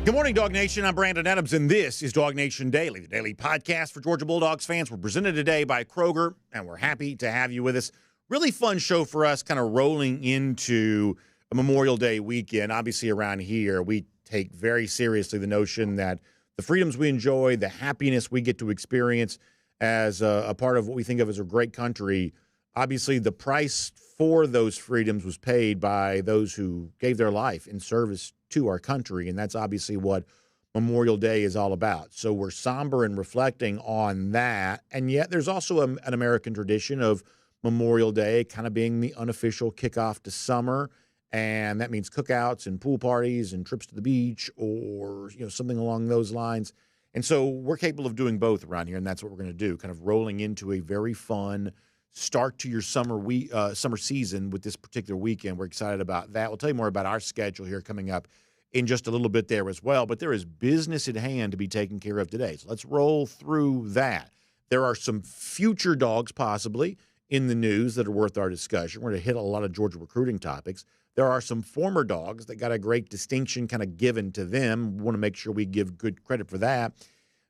Good morning, Dog Nation. I'm Brandon Adams, and this is DawgNation Daily, the daily podcast for Georgia Bulldogs fans. We're presented today by Kroger, and we're happy to have you with us. Really fun show for us, kind of rolling into a Memorial Day weekend. Obviously, around here, we take very seriously the notion that the freedoms we enjoy, the happiness we get to experience as a part of what we think of as a great country, obviously the price for those freedoms was paid by those who gave their life in service to our country, and that's obviously what Memorial Day is all about. So we're somber and reflecting on that, and yet there's also an American tradition of Memorial Day kind of being the unofficial kickoff to summer, and that means cookouts and pool parties and trips to the beach or something along those lines. And so we're capable of doing both around here, and that's what we're going to do, kind of rolling into a very fun start to your summer season with this particular weekend. We're excited about that. We'll tell you more about our schedule here coming up in just a little bit there as well. But there is business at hand to be taken care of today. So let's roll through that. There are some future dogs possibly in the news that are worth our discussion. We're going to hit a lot of Georgia recruiting topics. There are some former dogs that got a great distinction kind of given to them. We want to make sure we give good credit for that.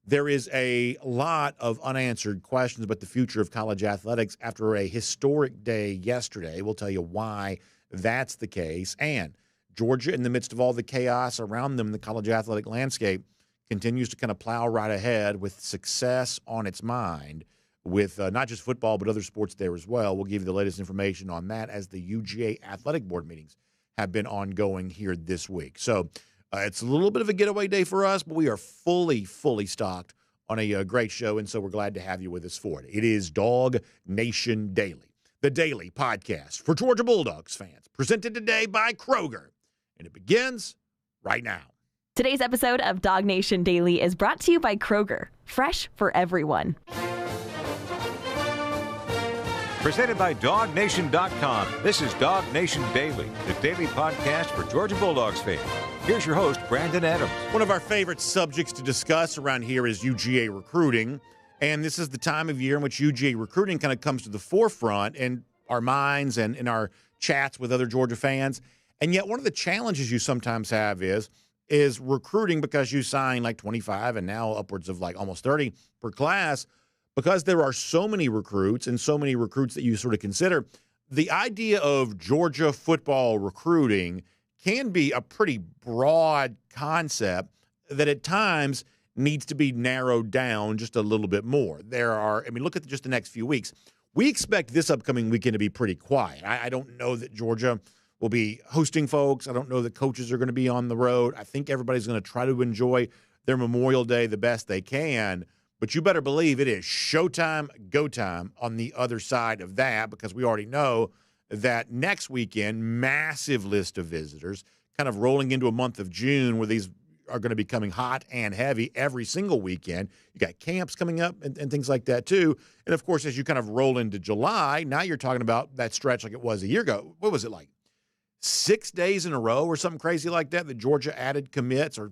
There is a lot of unanswered questions about the future of college athletics after a historic day yesterday. We'll tell you why that's the case. And Georgia, in the midst of all the chaos around them in the college athletic landscape, continues to kind of plow right ahead with success on its mind with not just football but other sports there as well. We'll give you the latest information on that as the UGA athletic board meetings have been ongoing here this week. So it's a little bit of a getaway day for us, but we are fully stocked on a great show, and so we're glad to have you with us for it. It is DawgNation Daily, the daily podcast for Georgia Bulldogs fans, presented today by Kroger, and it begins right now. Today's episode of DawgNation Daily is brought to you by Kroger, fresh for everyone. Presented by DawgNation.com. This is DawgNation Daily, the daily podcast for Georgia Bulldogs fans. Here's your host, Brandon Adams. One of our favorite subjects to discuss around here is UGA recruiting, and this is the time of year in which UGA recruiting kind of comes to the forefront in our minds and in our chats with other Georgia fans. And yet one of the challenges you sometimes have is recruiting, because you sign like 25 and now upwards of like almost 30 per class, because there are so many recruits and so many recruits that you sort of consider. The idea of Georgia football recruiting can be a pretty broad concept that at times needs to be narrowed down just a little bit more. Look at just the next few weeks. We expect this upcoming weekend to be pretty quiet. I don't know that Georgia will be hosting folks. I don't know that coaches are going to be on the road. I think everybody's going to try to enjoy their Memorial Day the best they can. But you better believe it is showtime, go time on the other side of that, because we already know that next weekend, massive list of visitors, kind of rolling into a month of June where these are going to be coming hot and heavy every single weekend. You got camps coming up and things like that too. And, of course, as you kind of roll into July, now you're talking about that stretch like it was a year ago. What was it, like 6 days in a row or something crazy like that Georgia added commits or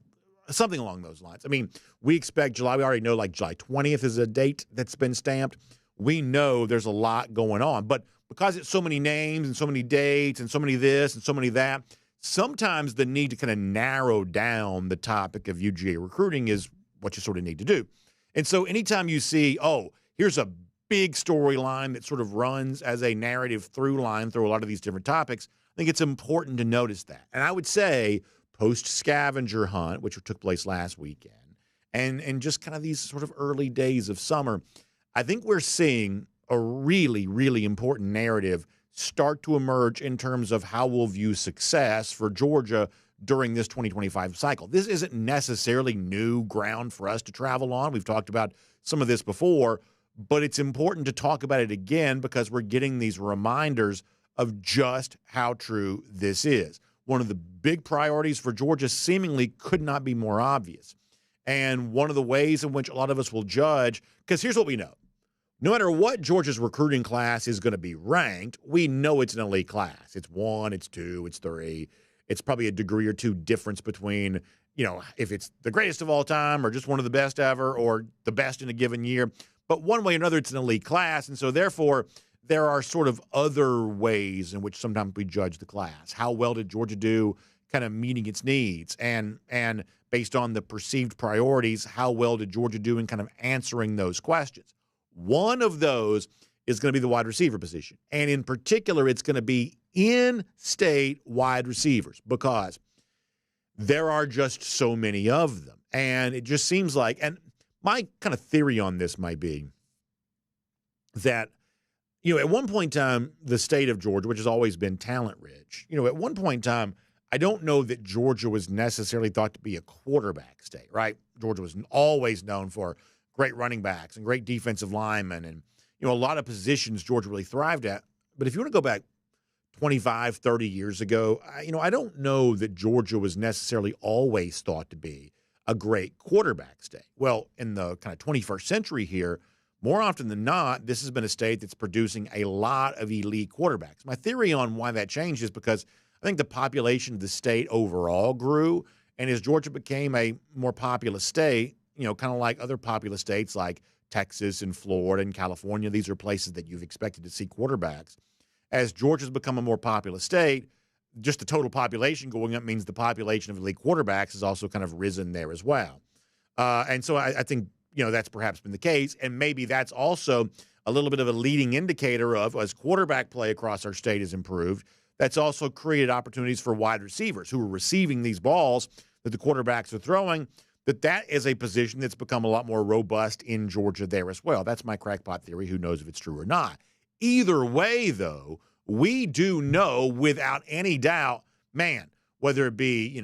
something along those lines? I mean, we expect July. We already know like July 20th is a date that's been stamped. We know there's a lot going on. But because it's so many names and so many dates and so many this and so many that, sometimes the need to kind of narrow down the topic of UGA recruiting is what you sort of need to do. And so anytime you see, here's a big storyline that sort of runs as a narrative through line through a lot of these different topics, I think it's important to notice that. And I would say post-Scavenger Hunt, which took place last weekend, and just kind of these sort of early days of summer, I think we're seeing a really, really important narrative start to emerge in terms of how we'll view success for Georgia during this 2025 cycle. This isn't necessarily new ground for us to travel on. We've talked about some of this before, but it's important to talk about it again because we're getting these reminders of just how true this is. One of the big priorities for Georgia seemingly could not be more obvious. And one of the ways in which a lot of us will judge, because here's what we know. No matter what Georgia's recruiting class is going to be ranked, we know it's an elite class. It's 1, it's 2, it's 3. It's probably a degree or two difference between, if it's the greatest of all time or just one of the best ever or the best in a given year. But one way or another, it's an elite class. And so therefore, there are sort of other ways in which sometimes we judge the class. How well did Georgia do kind of meeting its needs, and based on the perceived priorities, how well did Georgia do in kind of answering those questions? One of those is going to be the wide receiver position, and in particular, it's going to be in-state wide receivers because there are just so many of them, and it just seems like, and my kind of theory on this might be that, at one point in time, the state of Georgia, which has always been talent rich, at one point in time, I don't know that Georgia was necessarily thought to be a quarterback state, right? Georgia was always known for great running backs and great defensive linemen and, a lot of positions Georgia really thrived at. But if you want to go back 25, 30 years ago, I don't know that Georgia was necessarily always thought to be a great quarterback state. Well, in the kind of 21st century here, more often than not, this has been a state that's producing a lot of elite quarterbacks. My theory on why that changed is because I think the population of the state overall grew, and as Georgia became a more populous state, kind of like other populous states like Texas and Florida and California, these are places that you've expected to see quarterbacks. As Georgia's become a more populous state, just the total population going up means the population of elite quarterbacks has also kind of risen there as well. And so I think, that's perhaps been the case. And maybe that's also a little bit of a leading indicator of, as quarterback play across our state has improved, that's also created opportunities for wide receivers who are receiving these balls that the quarterbacks are throwing, that is a position that's become a lot more robust in Georgia there as well. That's my crackpot theory. Who knows if it's true or not? Either way, though, we do know without any doubt, man, whether it be,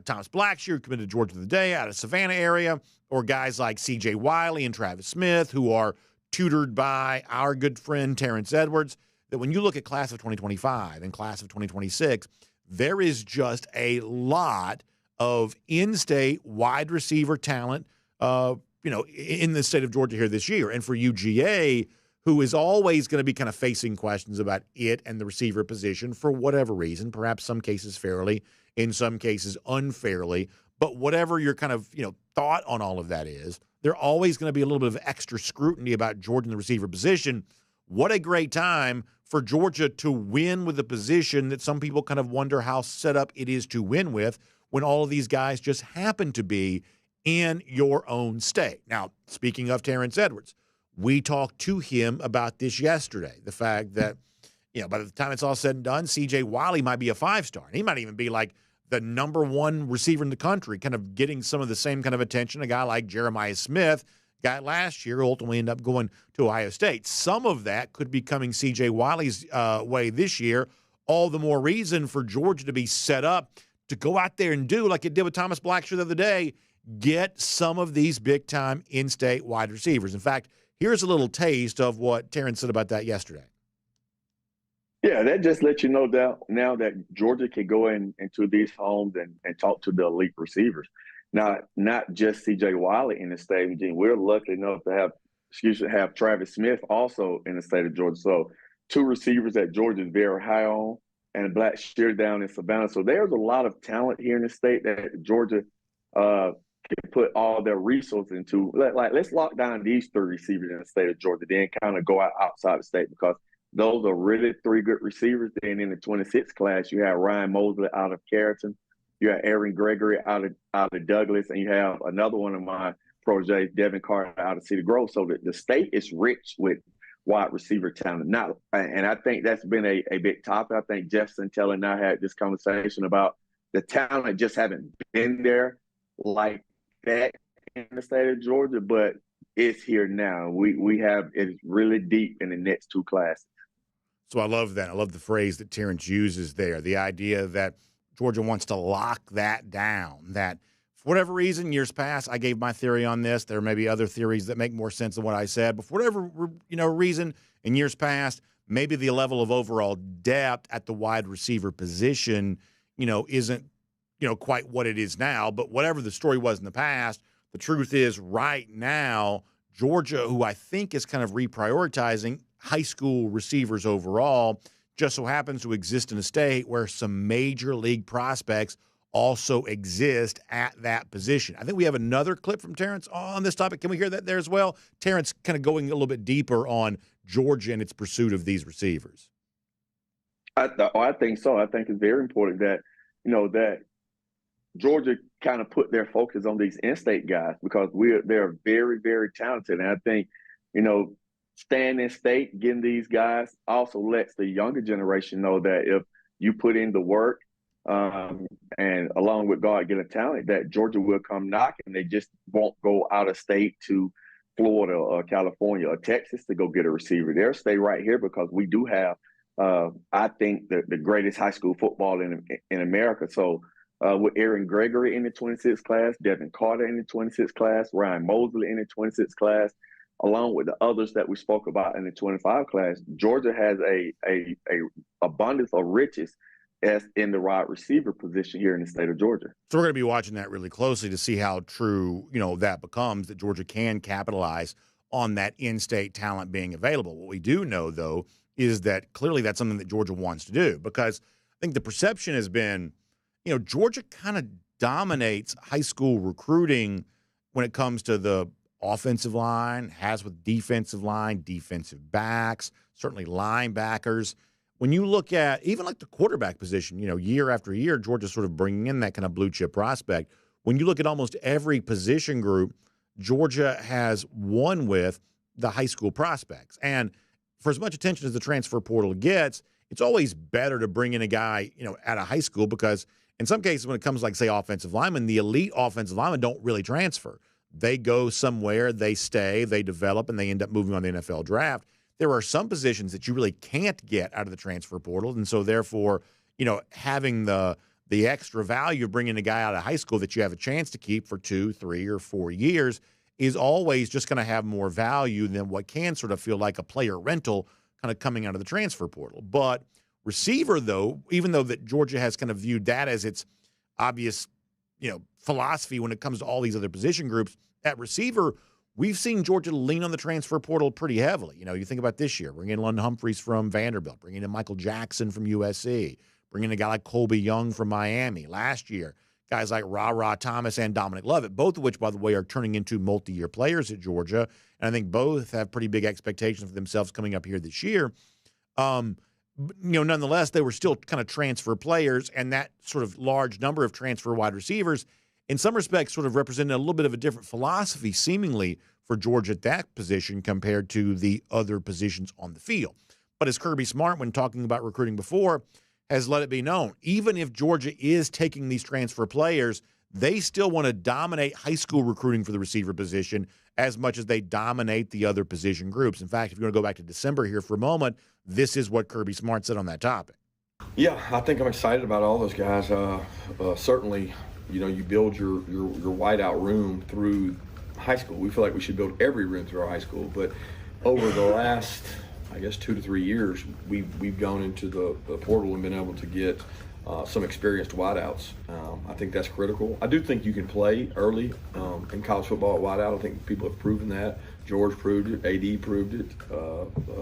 Thomas Blackshear, committed to Georgia today out of Savannah area, or guys like CJ Wiley and Travis Smith, who are tutored by our good friend Terrence Edwards, that when you look at class of 2025 and class of 2026, there is just a lot of in-state wide receiver talent, in the state of Georgia here this year. And for UGA, who is always going to be kind of facing questions about it and the receiver position for whatever reason, perhaps some cases fairly, in some cases unfairly, but whatever your kind of, thought on all of that is, there always going to be a little bit of extra scrutiny about Georgia in the receiver position. What a great time for Georgia to win with a position that some people kind of wonder how set up it is to win with, when all of these guys just happen to be in your own state. Now, speaking of Terrence Edwards, we talked to him about this yesterday, the fact that, by the time it's all said and done, CJ Wiley might be a 5-star. And he might even be like the number one receiver in the country, kind of getting some of the same kind of attention a guy like Jeremiah Smith got last year, ultimately ended up going to Ohio State. Some of that could be coming CJ Wiley's way this year. All the more reason for Georgia to be set up to go out there and do like it did with Thomas Blackshear the other day, get some of these big-time in-state wide receivers. In fact, here's a little taste of what Terrence said about that yesterday. Yeah, that just lets you know that now that Georgia can go into these homes and talk to the elite receivers. Now, not just CJ Wiley in the state, Eugene. We're lucky enough to have Travis Smith also in the state of Georgia. So 2 receivers that Georgia is very high on, and Blackshear down in Savannah. So there's a lot of talent here in the state that Georgia can put all their resources into. Let's lock down these 3 receivers in the state of Georgia, then kind of go outside the state, because those are really 3 good receivers. Then in the 26th class, you have Ryan Mosley out of Carrollton, you have Aaron Gregory out of Douglas, and you have another one of my proteges, Devin Carter, out of Cedar Grove. So the state is rich with wide receiver talent. And I think that's been a big topic. I think Jeff Sentell and I had this conversation about the talent just haven't been there like that in the state of Georgia, but it's here now. We have it's really deep in the next 2 classes. So I love that. I love the phrase that Terrence uses there, the idea that Georgia wants to lock that down, that for whatever reason, years past, I gave my theory on this. There may be other theories that make more sense than what I said, but for whatever reason, in years past, maybe the level of overall depth at the wide receiver position, isn't, quite what it is now. But whatever the story was in the past, the truth is right now, Georgia, who I think is kind of reprioritizing high school receivers overall, just so happens to exist in a state where some major league prospects also exist at that position. I think we have another clip from Terrence on this topic. Can we hear that there as well? Terrence kind of going a little bit deeper on Georgia and its pursuit of these receivers. I think so. I think it's very important that, that Georgia kind of put their focus on these in-state guys because they're very, very talented. And I think, staying in state, getting these guys also lets the younger generation know that if you put in the work and along with God getting talent, that Georgia will come knocking. They just won't go out of state to Florida or California or Texas to go get a receiver. They'll stay right here because we do have, I think, the greatest high school football in America. So with Aaron Gregory in the 26th class, Devin Carter in the 26th class, Ryan Mosley in the 26th class, along with the others that we spoke about in the 25 class, Georgia has a abundance of riches as in the wide receiver position here in the state of Georgia. So we're going to be watching that really closely to see how true, that becomes, that Georgia can capitalize on that in-state talent being available. What we do know, though, is that clearly that's something that Georgia wants to do, because I think the perception has been, Georgia kind of dominates high school recruiting when it comes to the offensive line, has with defensive line, defensive backs, certainly linebackers. When you look at even like the quarterback position, year after year, Georgia's sort of bringing in that kind of blue chip prospect. When you look at almost every position group, Georgia has won with the high school prospects. And for as much attention as the transfer portal gets, it's always better to bring in a guy, out of high school, because in some cases when it comes to, like, say, offensive linemen, the elite offensive linemen don't really transfer. They go somewhere, they stay, they develop, and they end up moving on the NFL draft. There are some positions that you really can't get out of the transfer portal, and so therefore, having the extra value of bringing a guy out of high school that you have a chance to keep for 2, 3, or 4 years is always just going to have more value than what can sort of feel like a player rental kind of coming out of the transfer portal. But receiver, though, even though that Georgia has kind of viewed that as its obvious, philosophy when it comes to all these other position groups, at receiver, we've seen Georgia lean on the transfer portal pretty heavily. You think about this year, bringing in London Humphreys from Vanderbilt, bringing in Michael Jackson from USC, bringing in a guy like Colby Young from Miami. Last year, guys like Ra Thomas and Dominic Lovett, both of which, by the way, are turning into multi-year players at Georgia. And I think both have pretty big expectations for themselves coming up here this year. Nonetheless, they were still kind of transfer players, and that sort of large number of transfer wide receivers, in some respects, sort of represented a little bit of a different philosophy, seemingly, for Georgia at that position compared to the other positions on the field. But as Kirby Smart, when talking about recruiting before, has let it be known, even if Georgia is taking these transfer players, they still want to dominate high school recruiting for the receiver position as much as they dominate the other position groups. In fact, if you want to go back to December here for a moment, this is what Kirby Smart said on that topic. Yeah, I think I'm excited about all those guys. Certainly, you build your wideout room through high school. We feel like we should build every room through our high school, but over the last, 2 to 3 years, we've gone into the portal and been able to get some experienced wideouts. I think that's critical. I do think you can play early in college football at wideout. I think people have proven that. George proved it. AD proved it.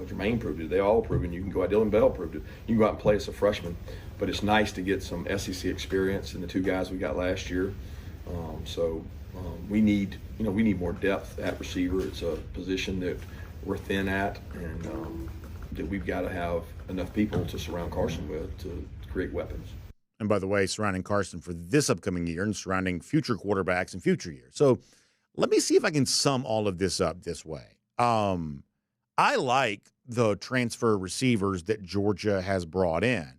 Jermaine proved it. They all proved it. You can go out. Dylan Bell proved it. You can go out and play as a freshman. But it's nice to get some SEC experience in the 2 guys we got last year. We need more depth at receiver. It's a position that we're thin at, and that we've got to have enough people to surround Carson with to create weapons. And by the way, surrounding Carson for this upcoming year and surrounding future quarterbacks in future years. So let me see if I can sum all of this up this way. I like the transfer receivers that Georgia has brought in,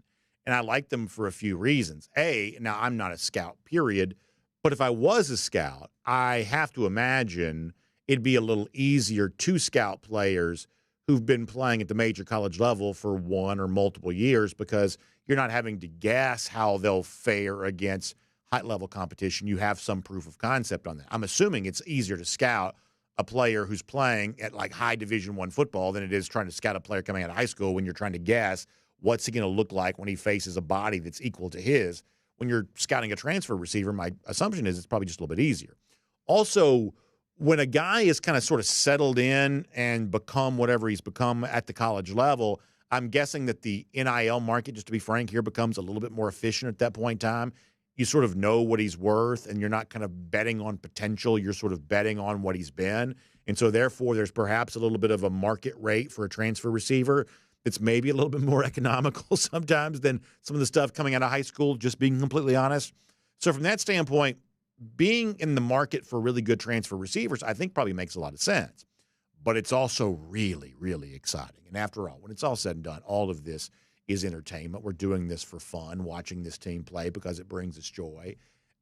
and I like them for a few reasons. Now I'm not a scout, period, but if I was a scout, I have to imagine it'd be a little easier to scout players who've been playing at the major college level for 1 or multiple years, because you're not having to guess how they'll fare against high-level competition. You have some proof of concept on that. I'm assuming it's easier to scout a player who's playing at like high Division I football than it is trying to scout a player coming out of high school when you're trying to guess what's he going to look like when he faces a body that's equal to his. When you're scouting a transfer receiver, my assumption is it's probably just a little bit easier. Also, when a guy is kind of sort of settled in and become whatever he's become at the college level, I'm guessing that the NIL market, just to be frank here, becomes a little bit more efficient at that point in time. You sort of know what he's worth, and you're not kind of betting on potential. You're sort of betting on what he's been. And so, therefore, there's perhaps a little bit of a market rate for a transfer receiver It's maybe a little bit more economical sometimes than some of the stuff coming out of high school, just being completely honest. So from that standpoint, being in the market for really good transfer receivers, I think probably makes a lot of sense. But it's also really, really exciting. And after all, when it's all said and done, all of this is entertainment. We're doing this for fun, watching this team play because it brings us joy.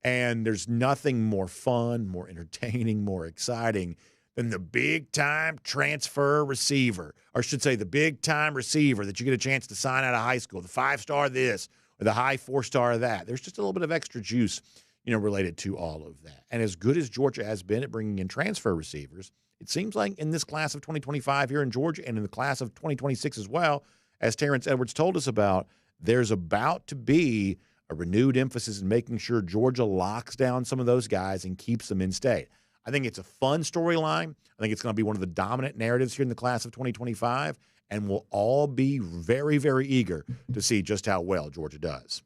And there's nothing more fun, more entertaining, more exciting than the big-time transfer receiver, or I should say the big-time receiver that you get a chance to sign out of high school, the 5-star this or the high 4-star that. There's just a little bit of extra juice, related to all of that. And as good as Georgia has been at bringing in transfer receivers, it seems like in this class of 2025 here in Georgia and in the class of 2026 as well, as Terrence Edwards told us about, there's about to be a renewed emphasis in making sure Georgia locks down some of those guys and keeps them in state. I think it's a fun storyline. I think it's going to be one of the dominant narratives here in the class of 2025, and we'll all be very, very eager to see just how well Georgia does.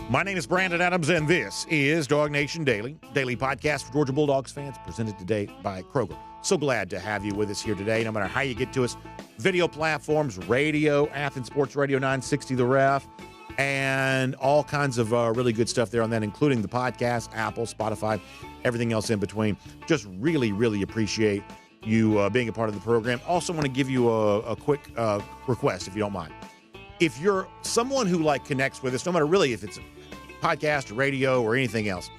My name is Brandon Adams, and this is DawgNation Daily, daily podcast for Georgia Bulldogs fans, presented today by Kroger. So glad to have you with us here today, no matter how you get to us. Video platforms, radio, Athens Sports Radio 960 The Ref, and all kinds of really good stuff there on that, including the podcast, Apple, Spotify, everything else in between. Just really, really appreciate you being a part of the program. Also want to give you a quick request, if you don't mind. If you're someone who connects with us, no matter really if it's a podcast, or radio, or anything else,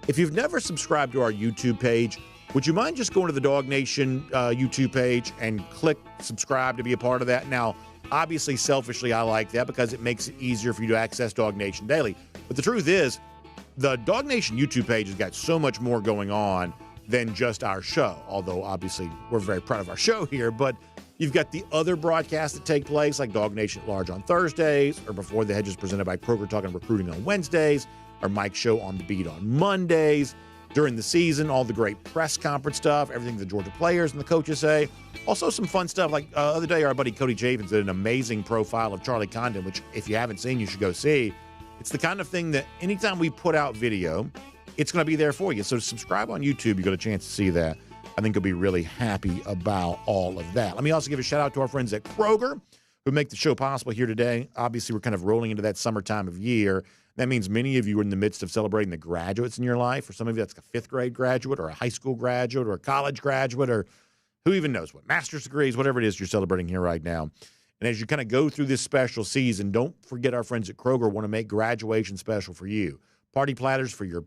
if you've never subscribed to our YouTube page, would you mind just going to the DawgNation YouTube page and click subscribe to be a part of that? Now, obviously, selfishly, I like that because it makes it easier for you to access DawgNation Daily. But the truth is, the DawgNation YouTube page has got so much more going on than just our show, although obviously we're very proud of our show here. But you've got the other broadcasts that take place, like DawgNation at Large on Thursdays, or Before the Hedges presented by Kroger Talking Recruiting on Wednesdays, or Mike's show On the Beat on Mondays. During the season, all the great press conference stuff, everything the Georgia players and the coaches say. Also some fun stuff, like the other day our buddy Cody Javins did an amazing profile of Charlie Condon, which if you haven't seen, you should go see. It's the kind of thing that anytime we put out video, it's going to be there for you. So to subscribe on YouTube, you got a chance to see that. I think you'll be really happy about all of that. Let me also give a shout out to our friends at Kroger who make the show possible here today. Obviously, we're kind of rolling into that summertime of year. That means many of you are in the midst of celebrating the graduates in your life. For some of you, that's a fifth grade graduate or a high school graduate or a college graduate or who even knows what, master's degrees, whatever it is you're celebrating here right now. And as you kind of go through this special season, don't forget our friends at Kroger want to make graduation special for you. Party platters for your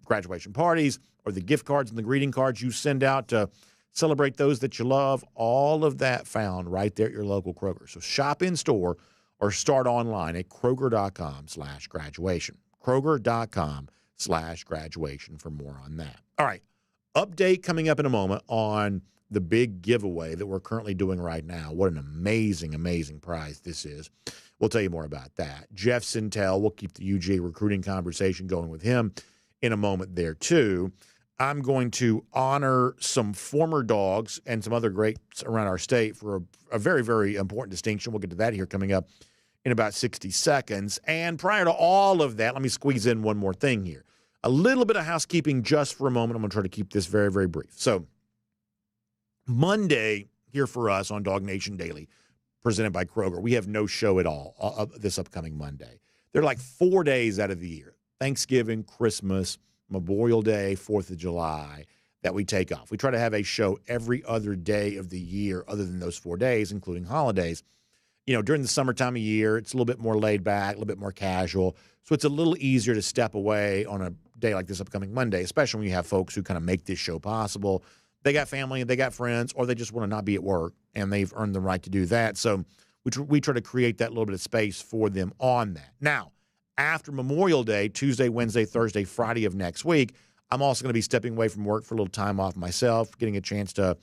graduation parties or the gift cards and the greeting cards you send out to celebrate those that you love. All of that found right there at your local Kroger. So shop in store or start online at Kroger.com/graduation. Kroger.com/graduation for more on that. All right. Update coming up in a moment on the big giveaway that we're currently doing right now. What an amazing, amazing prize this is. We'll tell you more about that. Jeff Sentell, we'll keep the UGA recruiting conversation going with him in a moment there too. I'm going to honor some former Dogs and some other greats around our state for a very, very important distinction. We'll get to that here coming up in about 60 seconds. And prior to all of that, let me squeeze in one more thing here. A little bit of housekeeping just for a moment. I'm going to try to keep this very, very brief. So Monday here for us on DawgNation Daily, presented by Kroger, we have no show at all this upcoming Monday. They're like 4 days out of the year. Thanksgiving, Christmas, Memorial Day, 4th of July, that we take off. We try to have a show every other day of the year other than those 4 days, including holidays. During the summertime of year, it's a little bit more laid back, a little bit more casual. So it's a little easier to step away on a day like this upcoming Monday, especially when you have folks who kind of make this show possible. They got family, they got friends, or they just want to not be at work, and they've earned the right to do that. So we try to create that little bit of space for them on that. Now, after Memorial Day, Tuesday, Wednesday, Thursday, Friday of next week, I'm also going to be stepping away from work for a little time off myself, getting a chance to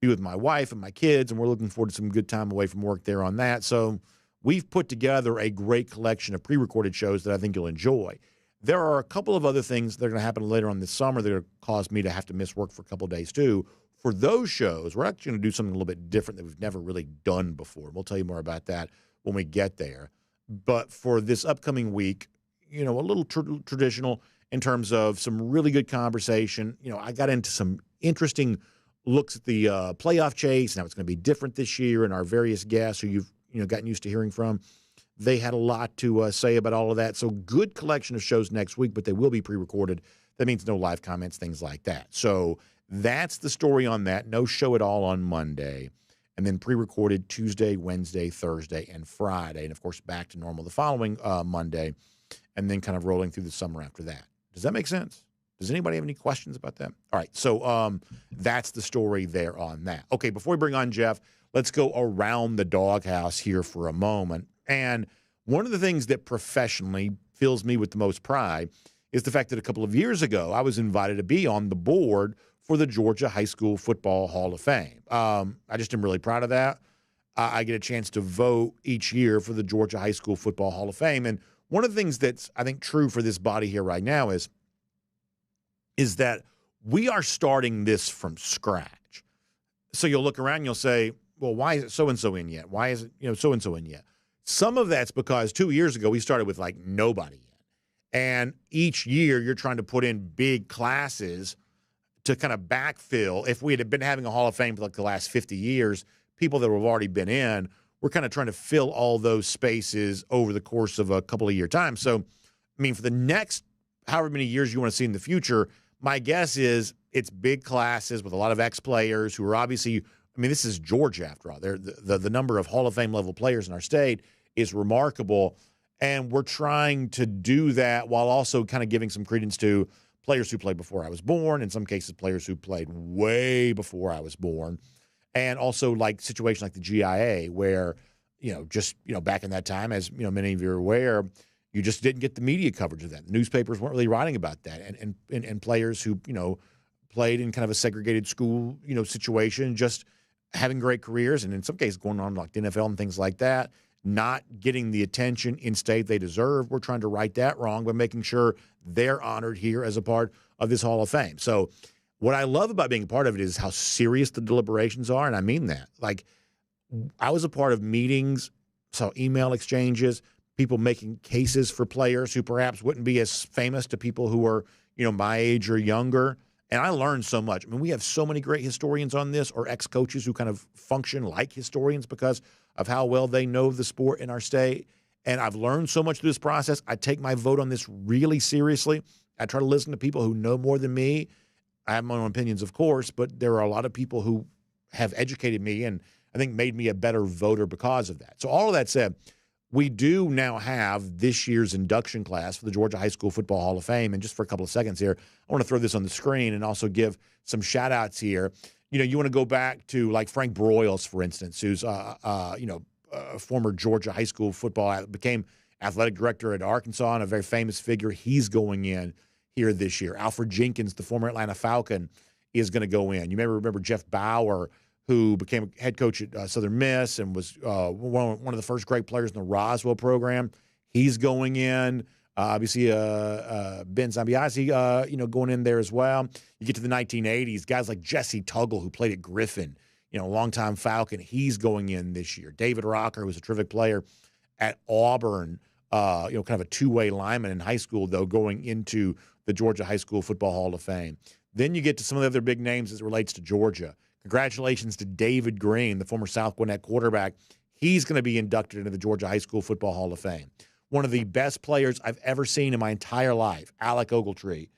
be with my wife and my kids, and we're looking forward to some good time away from work there on that. So we've put together a great collection of pre-recorded shows that I think you'll enjoy. There are a couple of other things that are going to happen later on this summer that are going to cause me to have to miss work for a couple of days too. For those shows, we're actually going to do something a little bit different that we've never really done before. We'll tell you more about that when we get there. But for this upcoming week, a little traditional in terms of some really good conversation. I got into some interesting looks at the playoff chase and how it's going to be different this year, and our various guests who you've gotten used to hearing from, they had a lot to say about all of that. So good collection of shows next week, but they will be pre-recorded. That means no live comments, things like that. So that's the story on that. No show at all on Monday. And then pre-recorded Tuesday, Wednesday, Thursday, and Friday. And, of course, back to normal the following Monday, and then kind of rolling through the summer after that. Does that make sense? Does anybody have any questions about that? All right, so that's the story there on that. Okay, before we bring on Jeff, let's go around the doghouse here for a moment. And one of the things that professionally fills me with the most pride is the fact that a couple of years ago I was invited to be on the board for the Georgia High School Football Hall of Fame. I just am really proud of that. I get a chance to vote each year for the Georgia High School Football Hall of Fame. And one of the things that's, I think, true for this body here right now is that we are starting this from scratch. So you'll look around and you'll say, well, why is it so-and-so in yet? Why is it so-and-so in yet? Some of that's because 2 years ago we started with like nobody in. And each year you're trying to put in big classes to kind of backfill. If we had been having a Hall of Fame for like the last 50 years, people that have already been in, we're kind of trying to fill all those spaces over the course of a couple of year time. So, I mean, for the next however many years you want to see in the future, my guess is it's big classes with a lot of ex-players who are obviously, I mean, this is Georgia after all. The number of Hall of Fame level players in our state is remarkable. And we're trying to do that while also kind of giving some credence to players who played before I was born, in some cases players who played way before I was born, and also like situations like the GIA where, back in that time, as many of you are aware, you just didn't get the media coverage of that. The newspapers weren't really writing about that, and players who played in kind of a segregated school situation, just having great careers, and in some cases going on like the NFL and things like that, not getting the attention in state they deserve. We're trying to right that wrong by making sure they're honored here as a part of this Hall of Fame. So what I love about being a part of it is how serious the deliberations are, and I mean that. Like, I was a part of meetings, saw email exchanges, people making cases for players who perhaps wouldn't be as famous to people who are, my age or younger. And I learned so much. I mean, we have so many great historians on this, or ex-coaches who kind of function like historians because of how well they know the sport in our state. And I've learned so much through this process. I take my vote on this really seriously. I try to listen to people who know more than me. I have my own opinions, of course, but there are a lot of people who have educated me and I think made me a better voter because of that. So all of that said, we do now have this year's induction class for the Georgia High School Football Hall of Fame. And just for a couple of seconds here, I want to throw this on the screen and also give some shout-outs here. You want to go back to like Frank Broyles, for instance, who's a former Georgia high school football, became athletic director at Arkansas and a very famous figure. He's going in here this year. Alfred Jenkins, the former Atlanta Falcon, is going to go in. You may remember Jeff Bauer, who became head coach at Southern Miss and was one of the first great players in the Roswell program. He's going in. Obviously, Ben Zambiasi, going in there as well. You get to the 1980s, guys like Jesse Tuggle, who played at Griffin, longtime Falcon. He's going in this year. David Rocker, who was a terrific player at Auburn, kind of a two-way lineman in high school, though, going into the Georgia High School Football Hall of Fame. Then you get to some of the other big names as it relates to Georgia. Congratulations to David Green, the former South Gwinnett quarterback. He's going to be inducted into the Georgia High School Football Hall of Fame. One of the best players I've ever seen in my entire life, Alec Ogletree.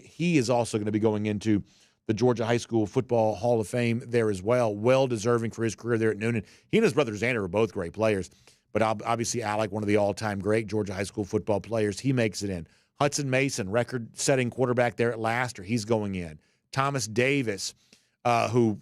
He is also going to be going into the Georgia High School Football Hall of Fame there as well. Well-deserving for his career there at Noonan. He and his brother Xander are both great players, but obviously Alec, one of the all-time great Georgia High School football players, he makes it in. Hudson Mason, record-setting quarterback there at Laster, he's going in. Thomas Davis, who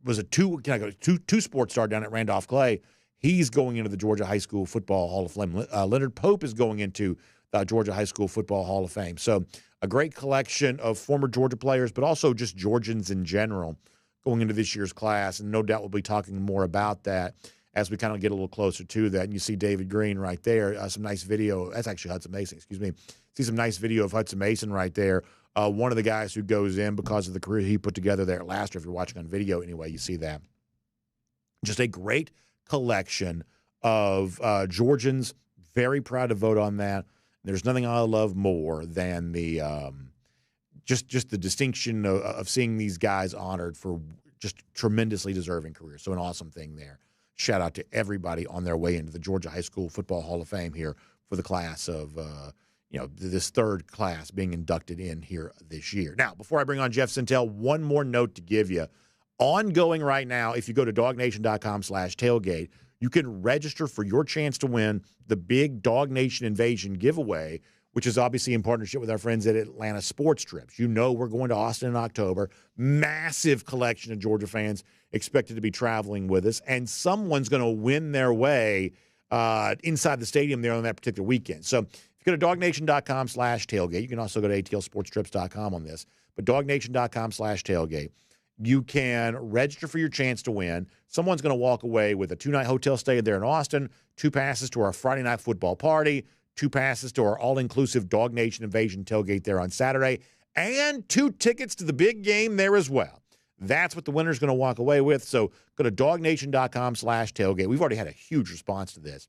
was a two-sport star down at Randolph Clay. He's going into the Georgia High School Football Hall of Fame. Leonard Pope is going into the Georgia High School Football Hall of Fame. So a great collection of former Georgia players, but also just Georgians in general going into this year's class. And no doubt we'll be talking more about that as we kind of get a little closer to that. And you see David Green right there. Some nice video. That's actually Hudson Mason, excuse me. See some nice video of Hudson Mason right there. One of the guys who goes in because of the career he put together there at Laster. If you're watching on video anyway, you see that. Just a great collection of Georgians. Very proud to vote on that. There's nothing I love more than the just the distinction of seeing these guys honored for just tremendously deserving careers. So an awesome thing there. Shout out to everybody on their way into the Georgia High School Football Hall of Fame here for the class of, this third class being inducted in here this year. Now, before I bring on Jeff Sentell, one more note to give you. Ongoing right now, if you go to DawgNation.com/tailgate, you can register for your chance to win the big Dog Nation Invasion giveaway, which is obviously in partnership with our friends at Atlanta Sports Trips. You know we're going to Austin in October. Massive collection of Georgia fans expected to be traveling with us, and someone's going to win their way inside the stadium there on that particular weekend. So if you go to DawgNation.com/tailgate, you can also go to ATLSportStrips.com on this, but DawgNation.com/tailgate. You can register for your chance to win. Someone's going to walk away with a 2-night hotel stay there in Austin, 2 passes to our Friday night football party, 2 passes to our all-inclusive Dog Nation Invasion tailgate there on Saturday, and 2 tickets to the big game there as well. That's what the winner's going to walk away with. So go to DawgNation.com/tailgate. We've already had a huge response to this.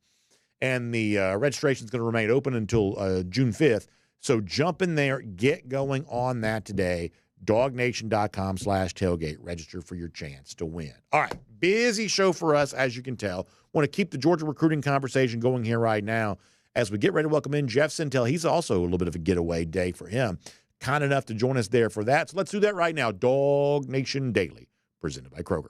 And the registration is going to remain open until June 5th. So jump in there, get going on that today. DawgNation.com/tailgate. Register for your chance to win. All right, busy show for us, as you can tell. Want to keep the Georgia recruiting conversation going here right now as we get ready to welcome in Jeff Sentell. He's also a little bit of a getaway day for him. Kind enough to join us there for that. So let's do that right now. DawgNation Daily, presented by Kroger.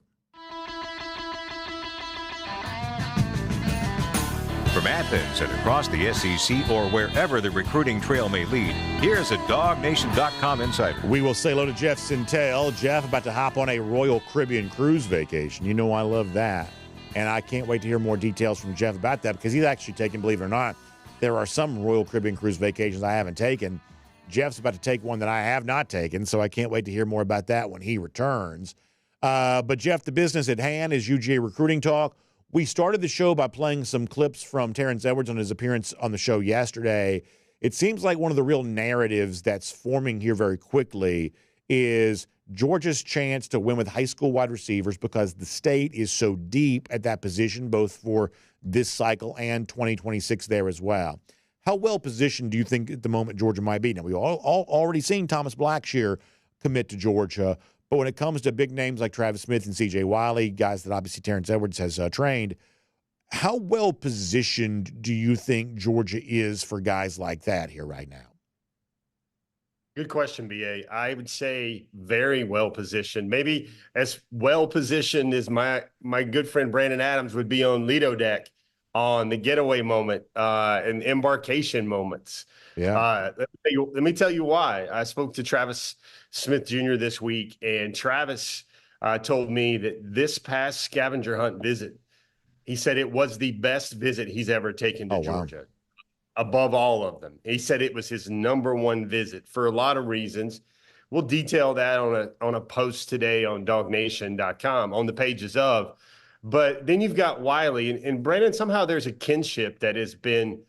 From Athens and across the SEC or wherever the recruiting trail may lead, here's a DawgNation.com insider. We will say hello to Jeff Sentell. Jeff, about to hop on a Royal Caribbean cruise vacation. You know I love that. And I can't wait to hear more details from Jeff about that because he's actually taken, believe it or not, there are some Royal Caribbean cruise vacations I haven't taken. Jeff's about to take one that I have not taken, so I can't wait to hear more about that when he returns. But, Jeff, the business at hand is UGA Recruiting Talk. We started the show by playing some clips from Terrence Edwards on his appearance on the show yesterday. It seems like one of the real narratives that's forming here very quickly is Georgia's chance to win with high school wide receivers because the state is so deep at that position, both for this cycle and 2026 there as well. How well positioned do you think at the moment Georgia might be? Now, we've all already seen Thomas Blackshear commit to Georgia, but when it comes to big names like Travis Smith and CJ Wiley, guys that obviously Terrence Edwards has trained, how well positioned do you think Georgia is for guys like that here right now? Good question, BA. I would say very well positioned. Maybe as well positioned as my good friend Brandon Adams would be on Lido deck on the getaway moment and embarkation moments. Yeah. Let me tell you why. I spoke to Travis Smith Jr. this week, and Travis told me that this past scavenger hunt visit, he said it was the best visit he's ever taken to Georgia. Wow. Above all of them. He said it was his number one visit for a lot of reasons. We'll detail that on a post today on DawgNation.com on the pages of. But then you've got Wiley and Brandon. Somehow there's a kinship that has been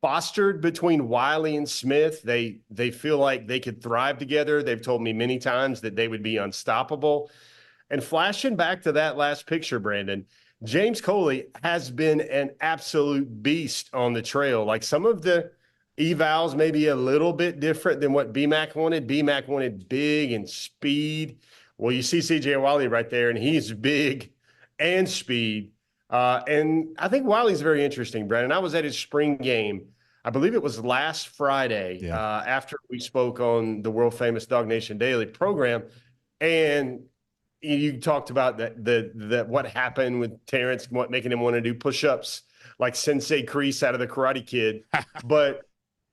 fostered between Wiley and Smith. They feel like they could thrive together. They've told me many times that they would be unstoppable. And flashing back to that last picture, Brandon, James Coley has been an absolute beast on the trail. Like some of the evals may be a little bit different than what BMAC wanted. BMAC wanted big and speed. Well, you see CJ Wiley right there, and he's big and speed. And I think Wiley's very interesting, Brandon. I was at his spring game. I believe it was last Friday after we spoke on the world-famous DawgNation Daily program. And you talked about that what happened with Terrence, making him want to do push-ups like Sensei Kreese out of the Karate Kid. But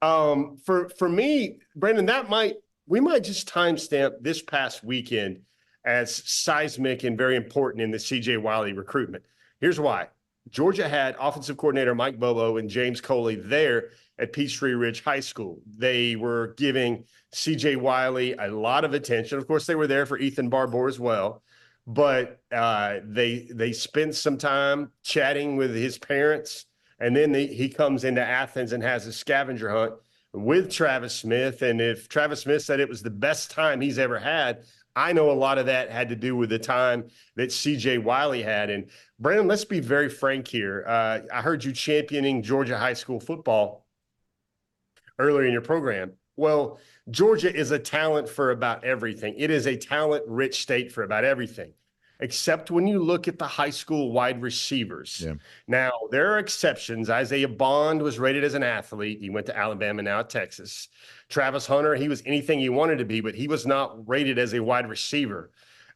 for me, Brandon, we might just timestamp this past weekend as seismic and very important in the CJ Wiley recruitment. Here's why. Georgia had offensive coordinator Mike Bobo and James Coley there at Peachtree Ridge High School. They were giving CJ Wiley a lot of attention. Of course, they were there for Ethan Barbour as well, but they spent some time chatting with his parents, and then he comes into Athens and has a scavenger hunt with Travis Smith. And if Travis Smith said it was the best time he's ever had, I know a lot of that had to do with the time that CJ Wiley had. And Brandon, let's be very frank here. I heard you championing Georgia high school football earlier in your program. Well, Georgia is a talent for about everything. It is a talent-rich state for about everything, except when you look at the high school wide receivers. Yeah. Now, there are exceptions. Isaiah Bond was rated as an athlete. He went to Alabama, now at Texas. Travis Hunter, he was anything he wanted to be, but he was not rated as a wide receiver.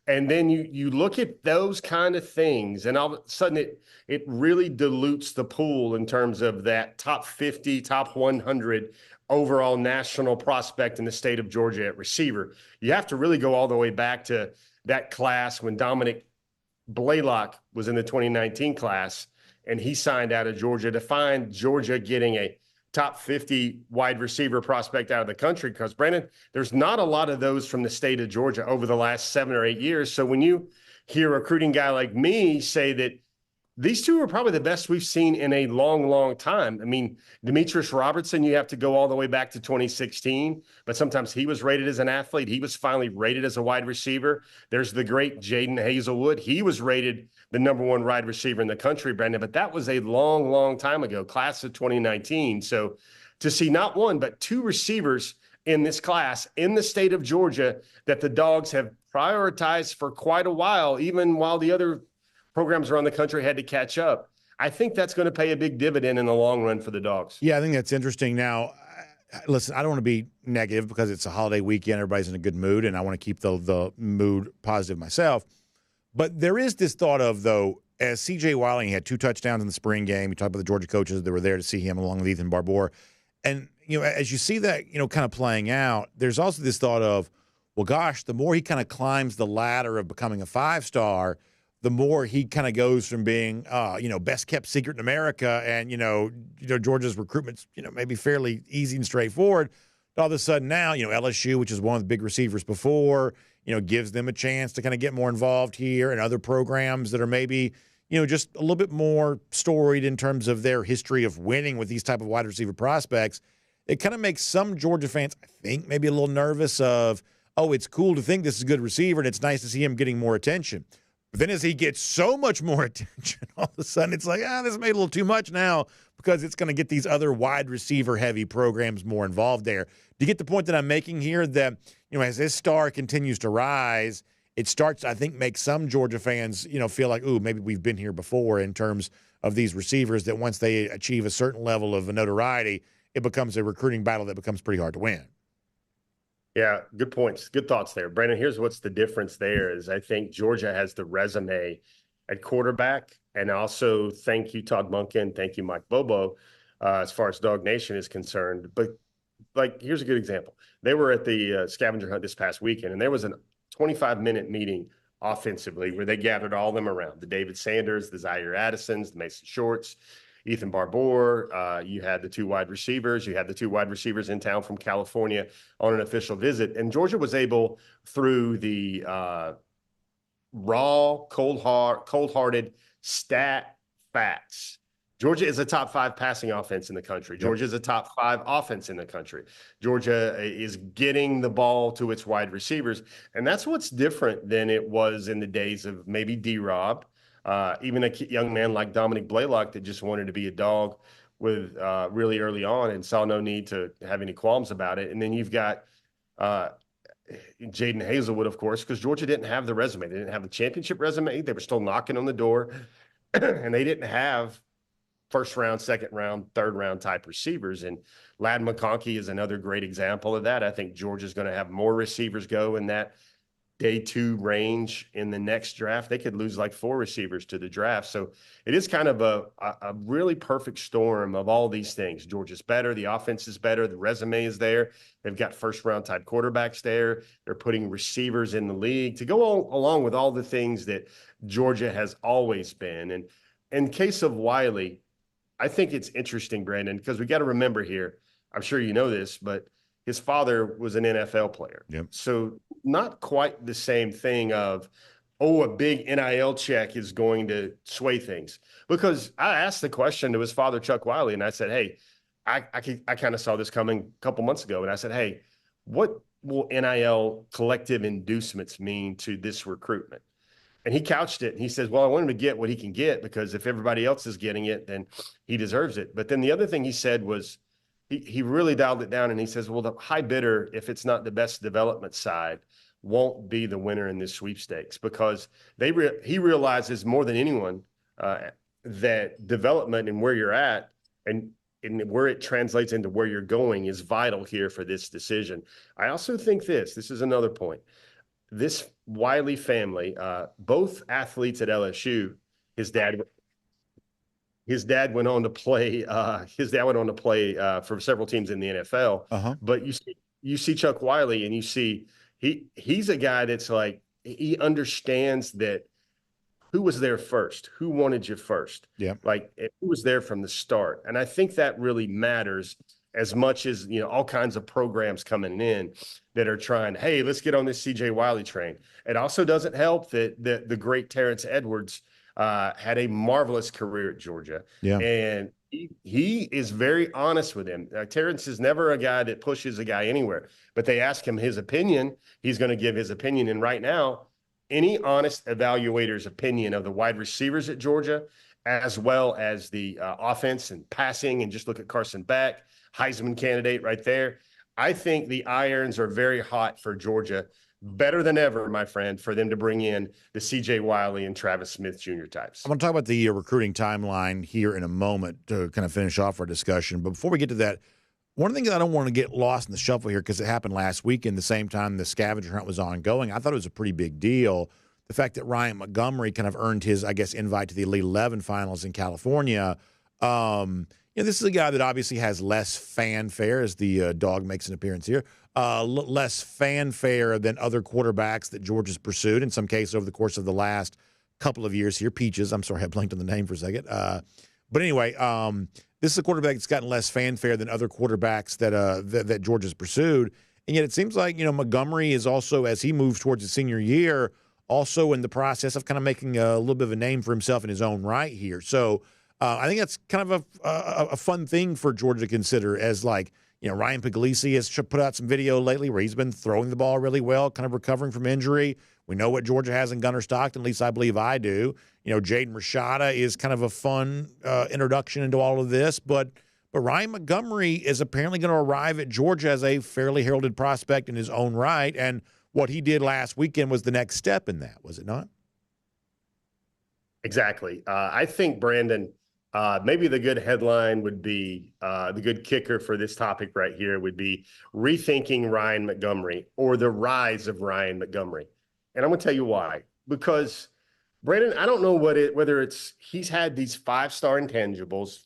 And then you look at those kind of things, and all of a sudden it really dilutes the pool in terms of that top 50, top 100 overall national prospect in the state of Georgia at receiver. You have to really go all the way back to that class when Dominic Blaylock was in the 2019 class, and he signed out of Georgia, to find Georgia getting a top 50 wide receiver prospect out of the country. Because, Brandon, there's not a lot of those from the state of Georgia over the last 7 or 8 years. So when you hear a recruiting guy like me say that these two are probably the best we've seen in a long, long time. I mean, Demetrius Robertson, you have to go all the way back to 2016, but sometimes he was rated as an athlete. He was finally rated as a wide receiver. There's the great Jaden Hazelwood. He was rated the #1 wide receiver in the country, Brandon, but that was a long, long time ago, class of 2019. So to see not one, but 2 receivers in this class in the state of Georgia that the Dogs have prioritized for quite a while, even while the other programs around the country had to catch up, I think that's going to pay a big dividend in the long run for the Dogs. Yeah, I think that's interesting. Now, listen, I don't want to be negative because it's a holiday weekend. Everybody's in a good mood, and I want to keep the mood positive myself. But there is this thought of, though, as CJ Wiley had 2 touchdowns in the spring game. You talked about the Georgia coaches that were there to see him along with Ethan Barbour. And, as you see that, kind of playing out, there's also this thought of, well, gosh, the more he kind of climbs the ladder of becoming a 5-star, the more he kind of goes from being, best kept secret in America and, Georgia's recruitment's, maybe fairly easy and straightforward. All of a sudden now, LSU, which is one of the big receivers before, gives them a chance to kind of get more involved here, and other programs that are maybe, just a little bit more storied in terms of their history of winning with these type of wide receiver prospects. It kind of makes some Georgia fans, I think, maybe a little nervous of, oh, it's cool to think this is a good receiver and it's nice to see him getting more attention. But then as he gets so much more attention, all of a sudden it's like, this made a little too much now, because it's going to get these other wide receiver heavy programs more involved there. Do you get the point that I'm making here, that, as this star continues to rise, it starts, I think, make some Georgia fans, feel like, ooh, maybe we've been here before in terms of these receivers, that once they achieve a certain level of notoriety, it becomes a recruiting battle that becomes pretty hard to win. Yeah, good points. Good thoughts there. Brandon, here's what's the difference there is I think Georgia has the resume at quarterback, and also thank you, Todd Monken, thank you, Mike Bobo, as far as DawgNation is concerned. But, here's a good example. They were at the Scavenger Hunt this past weekend, and there was a 25-minute meeting offensively where they gathered all of them around, the David Sanders, the Zaire Addisons, the Mason Shorts, Ethan Barbour. You had the 2 wide receivers. You had the 2 wide receivers in town from California on an official visit. And Georgia was able, through the raw, cold-hearted stat facts. Georgia is a top 5 passing offense in the country. Georgia is a top 5 offense in the country. Georgia is getting the ball to its wide receivers. And that's what's different than it was in the days of maybe D-Rob. Even a young man like Dominic Blaylock that just wanted to be a dog with really early on and saw no need to have any qualms about it. And then you've got Jaden Hazelwood, of course, because Georgia didn't have the resume. They didn't have the championship resume. They were still knocking on the door, and they didn't have first round, second round, third round type receivers. And Ladd McConkey is another great example of that. I think Georgia's going to have more receivers go in that day 2 range in the next draft. They could lose 4 receivers to the draft. So it is kind of a really perfect storm of all these things. Georgia's better. The offense is better. The resume is there. They've got first round type quarterbacks there. They're putting receivers in the league to go along with all the things that Georgia has always been. And in case of Wiley, I think it's interesting, Brandon, because we got to remember here, I'm sure you know this, but his father was an NFL player. Yep. So not quite the same thing of, a big NIL check is going to sway things. Because I asked the question to his father, Chuck Wiley, and I said, hey, I kind of saw this coming a couple months ago. And I said, hey, what will NIL collective inducements mean to this recruitment? And he couched it. And he says, well, I want him to get what he can get, because if everybody else is getting it, then he deserves it. But then the other thing he said was, he really dialed it down, and he says, well, the high bidder, if it's not the best development side, won't be the winner in this sweepstakes, because he realizes more than anyone that development and where you're at and where it translates into where you're going is vital here for this decision. I also think this is another point. This Wiley family, both athletes at LSU, his dad went on to play. For several teams in the NFL. Uh-huh. But you see Chuck Wiley, and you see he's a guy that's like, he understands that who was there first, who wanted you first. Yeah, like who was there from the start, and I think that really matters as much as all kinds of programs coming in that are trying. Hey, let's get on this CJ Wiley train. It also doesn't help that the great Terrence Edwards had a marvelous career at Georgia. Yeah. And he is very honest with him. Terrence is never a guy that pushes a guy anywhere, but they ask him his opinion. He's going to give his opinion. And right now, any honest evaluator's opinion of the wide receivers at Georgia, as well as the offense and passing, and just look at Carson Beck, Heisman candidate right there. I think the irons are very hot for Georgia. Better than ever, my friend, for them to bring in the CJ Wiley and Travis Smith Jr. types. I'm going to talk about the recruiting timeline here in a moment to kind of finish off our discussion. But before we get to that, one of the things I don't want to get lost in the shuffle here, because it happened last weekend, the same time the Scavenger Hunt was ongoing, I thought it was a pretty big deal. The fact that Ryan Montgomery kind of earned his, I guess, invite to the Elite 11 finals in California. This is a guy that obviously has less fanfare, as the dog makes an appearance here, less fanfare than other quarterbacks that Georgia's pursued, in some cases over the course of the last couple of years here. Peaches, I'm sorry, I blanked on the name for a second. But anyway, this is a quarterback that's gotten less fanfare than other quarterbacks that Georgia's pursued. And yet it seems like, Montgomery is also, as he moves towards his senior year, also in the process of kind of making a little bit of a name for himself in his own right here. So I think that's kind of a fun thing for Georgia to consider, as Ryan Puglisi has put out some video lately where he's been throwing the ball really well, kind of recovering from injury. We know what Georgia has in Gunnar Stockton, at least I believe I do. Jaden Rashada is kind of a fun introduction into all of this, but Ryan Montgomery is apparently going to arrive at Georgia as a fairly heralded prospect in his own right, and what he did last weekend was the next step in that, was it not? Exactly. I think, Brandon, maybe the good headline would be, the good kicker for this topic right here would be rethinking Ryan Montgomery, or the rise of Ryan Montgomery. And I'm going to tell you why. Because, Brandon, I don't know whether it's he's had these 5-star intangibles,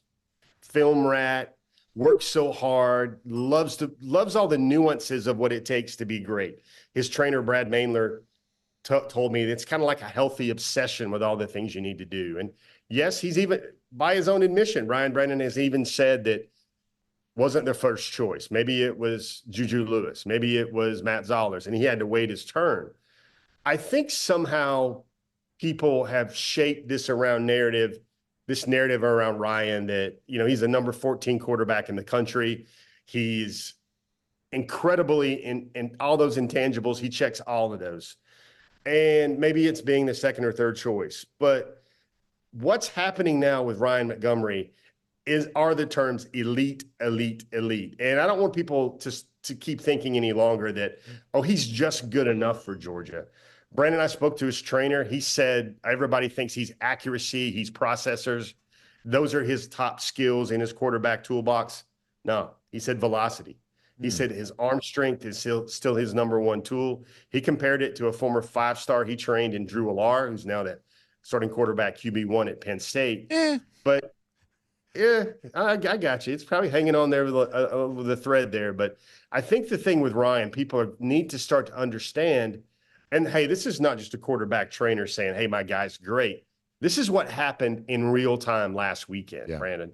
film rat, works so hard, loves all the nuances of what it takes to be great. His trainer, Brad Mainler, told me it's kind of like a healthy obsession with all the things you need to do. And yes, he's even, by his own admission, Ryan Brennan has even said that wasn't their first choice. Maybe it was Juju Lewis. Maybe it was Matt Zollers, and he had to wait his turn. I think somehow people have shaped this narrative around Ryan that, he's the number 14 quarterback in the country. He's incredibly in all those intangibles. He checks all of those. And maybe it's being the second or third choice. But what's happening now with Ryan Montgomery are the terms elite, elite, elite. And I don't want people to keep thinking any longer that, he's just good enough for Georgia. Brandon, I spoke to his trainer. He said everybody thinks he's accuracy, he's processors. Those are his top skills in his quarterback toolbox. No, he said velocity. He said his arm strength is still his number one tool. He compared it to a former 5-star he trained in Drew Allar, who's now the starting quarterback QB1 at Penn State. But yeah, I got you. It's probably hanging on there with a thread there. But I think the thing with Ryan, people need to start to understand, and hey, this is not just a quarterback trainer saying, hey, my guy's great. This is what happened in real time last weekend, Brandon.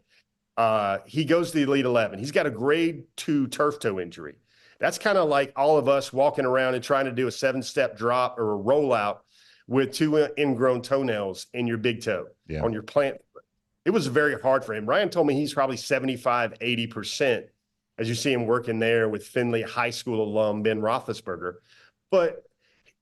He goes to the Elite 11. He's got a grade 2 turf toe injury. That's kind of like all of us walking around and trying to do a 7-step drop or a rollout with 2 ingrown toenails in your big toe on your plant foot. It was very hard for him. Ryan told me he's probably 75, 80% as you see him working there with Findlay High School alum Ben Roethlisberger. But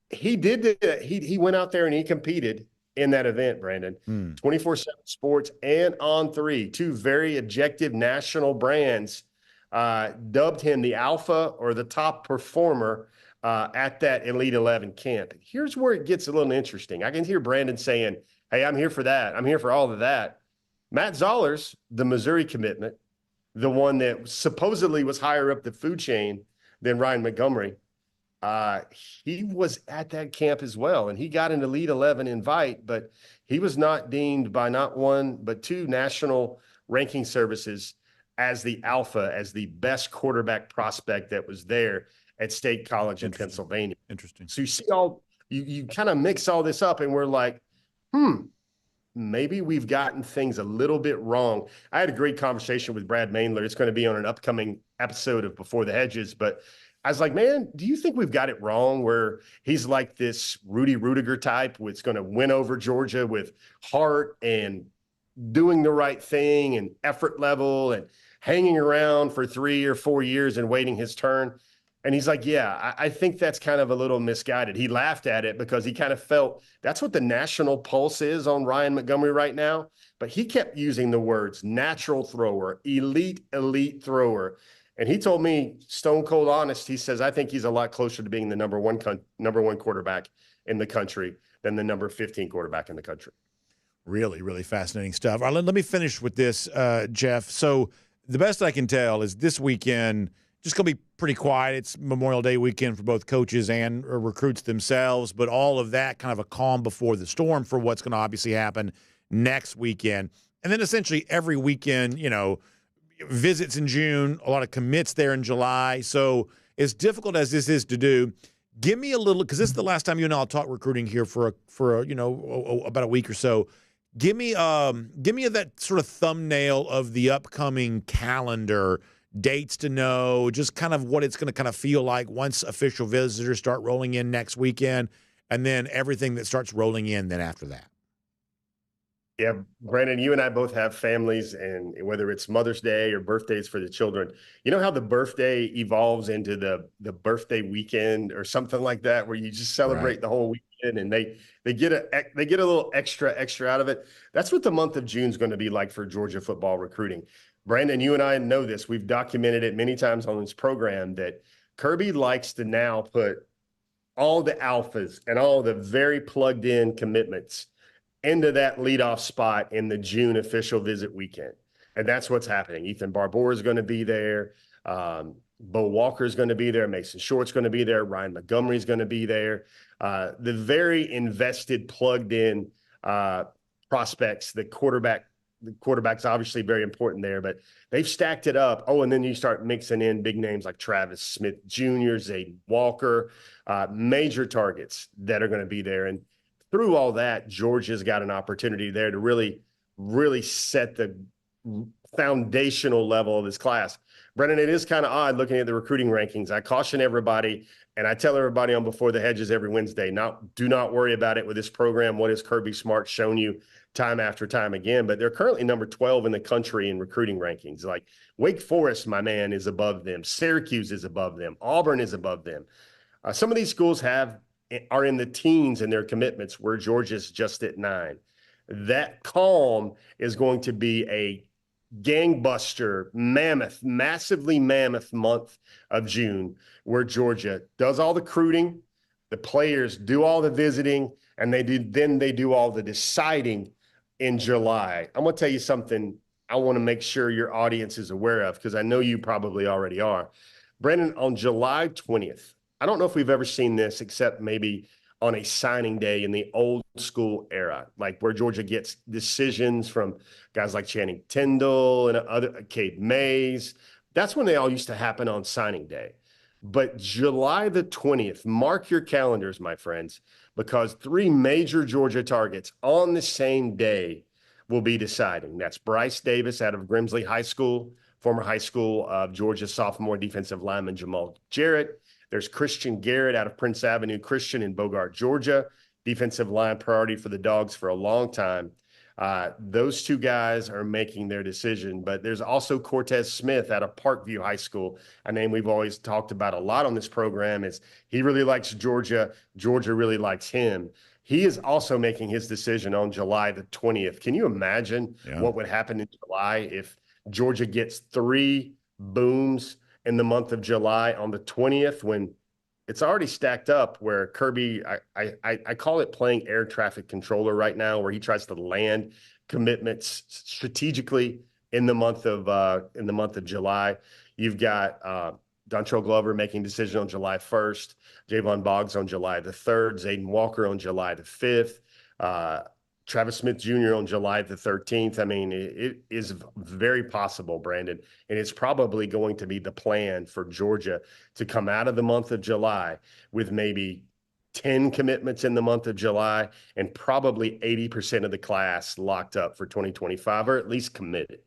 he did he went out there and he competed in that event, Brandon. 24/7 Sports and On3, 2 very objective national brands dubbed him the alpha or the top performer at that Elite 11 camp. Here's where it gets a little interesting. I can hear Brandon saying, hey, I'm here for that. I'm here for all of that. Matt Zollers, the Missouri commitment, the one that supposedly was higher up the food chain than Ryan Montgomery, he was at that camp as well, and he got an Elite 11 invite, but he was not deemed by not one but two national ranking services as the alpha, as the best quarterback prospect that was there at State College in Pennsylvania. Interesting. So you see you kind of mix all this up, and we're like, maybe we've gotten things a little bit wrong. I had a great conversation with Brad Mainler. It's going to be on an upcoming episode of Before the Hedges, but I was like, man, do you think we've got it wrong where he's like this Rudy Rudiger type that's going to win over Georgia with heart and doing the right thing and effort level and hanging around for 3 or 4 years and waiting his turn? And he's like, yeah, I think that's kind of a little misguided. He laughed at it because he kind of felt that's what the national pulse is on Ryan Montgomery right now. But he kept using the words natural thrower, elite thrower. And he told me, stone cold honest, he says, I think he's a lot closer to being the number one quarterback in the country than the number 15 quarterback in the country. Really, really fascinating stuff. All right, let me finish with this, Jeff. So the best I can tell is this weekend just going to be pretty quiet. It's Memorial Day weekend for both coaches and recruits themselves, but all of that kind of a calm before the storm for what's going to obviously happen next weekend. And then essentially every weekend, visits in June, a lot of commits there in July. So as difficult as this is to do, give me a little, because this is the last time you and I'll talk recruiting here for about a week or so. Give me that sort of thumbnail of the upcoming calendar, dates to know, just kind of what it's going to kind of feel like once official visitors start rolling in next weekend, and then everything that starts rolling in then after that. Yeah, Brandon, you and I both have families, and whether it's Mother's Day or birthdays for the children, you know how the birthday evolves into the birthday weekend or something like that, where you just celebrate the whole weekend, and they get a little extra out of it. That's what the month of June is going to be like for Georgia football recruiting. Brandon, you and I know this. We've documented it many times on this program that Kirby likes to now put all the alphas and all the very plugged in commitments into that leadoff spot in the June official visit weekend. And that's what's happening. Ethan Barbour is going to be there. Bo Walker is going to be there. Mason Short's going to be there. Ryan Montgomery is going to be there. The very invested, plugged in prospects, the quarterback's obviously very important there, but they've stacked it up. Oh, and then you start mixing in big names like Travis Smith Jr., Zayden Walker, major targets that are going to be there. And through all that, Georgia's got an opportunity there to really, really set the foundational level of this class. Brennan, it is kind of odd looking at the recruiting rankings. I caution everybody, and I tell everybody on Before the Hedges every Wednesday, do not worry about it with this program. What has Kirby Smart shown you time after time again? But they're currently number 12 in the country in recruiting rankings. Like Wake Forest, my man, is above them. Syracuse is above them. Auburn is above them. Some of these schools are in the teens in their commitments, where Georgia's just at 9. That calm is going to be a gangbuster, massively mammoth month of June, where Georgia does all the recruiting, the players do all the visiting, and they do all the deciding in July. I'm going to tell you something I want to make sure your audience is aware of, because I know you probably already are. Brandon, on July 20th, I don't know if we've ever seen this except maybe on a signing day in the old school era, like where Georgia gets decisions from guys like Channing Tindall and other Cade Mays. That's when they all used to happen on signing day. But July the 20th, mark your calendars, my friends, because 3 major Georgia targets on the same day will be deciding. That's Bryce Davis out of Grimsley High School, former high school of Georgia sophomore defensive lineman Jamal Jarrett. There's Christian Garrett out of Prince Avenue Christian in Bogart, Georgia, defensive line priority for the Dogs for a long time. Those 2 guys are making their decision, but there's also Cortez Smith out of Parkview High School, a name we've always talked about a lot on this program. Is he really likes Georgia. Georgia really likes him. He is also making his decision on July the 20th. Can you imagine what would happen in July if Georgia gets 3 booms in the month of July on the 20th when it's already stacked up where Kirby, I call it playing air traffic controller right now, where he tries to land commitments strategically in the month of July. You've got Dontrell Glover making decision on July 1st, Javon Boggs on July the 3rd, Zayden Walker on July the 5th, Travis Smith Jr. on July the 13th. I mean, it is very possible, Brandon, and it's probably going to be the plan for Georgia to come out of the month of July with maybe 10 commitments in the month of July and probably 80% of the class locked up for 2025, or at least committed.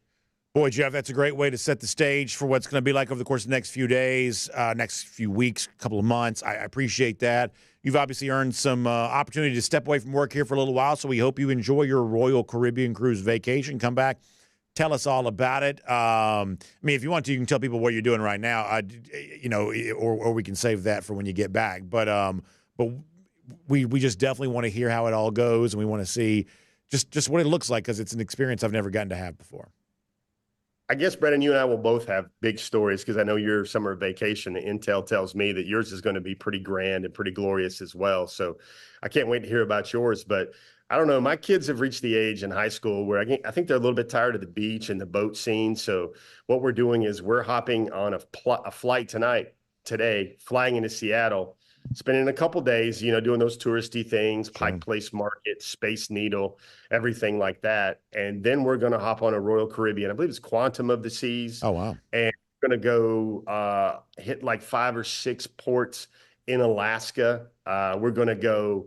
Boy, Jeff, that's a great way to set the stage for what's going to be like over the course of the next few days, next few weeks, couple of months. I appreciate that. You've obviously earned some opportunity to step away from work here for a little while, so we hope you enjoy your Royal Caribbean Cruise vacation. Come back, tell us all about it. I mean, if you want to, you can tell people what you're doing right now, or we can save that for when you get back. But we just definitely want to hear how it all goes, and we want to see just what it looks like, because it's an experience I've never gotten to have before. I guess, Brennan, you and I will both have big stories because I know your summer vacation, the intel tells me that yours is going to be pretty grand and pretty glorious as well. So I can't wait to hear about yours. But I don't know, my kids have reached the age in high school where I think they're a little bit tired of the beach and the boat scene. So what we're doing is we're hopping on a flight today, flying into Seattle, spending a couple days, doing those touristy things, Pike Place Market, Space Needle, everything like that. And then we're going to hop on a Royal Caribbean. I believe it's Quantum of the Seas. Oh, wow. And we're going to go hit like 5 or 6 ports in Alaska. We're going to go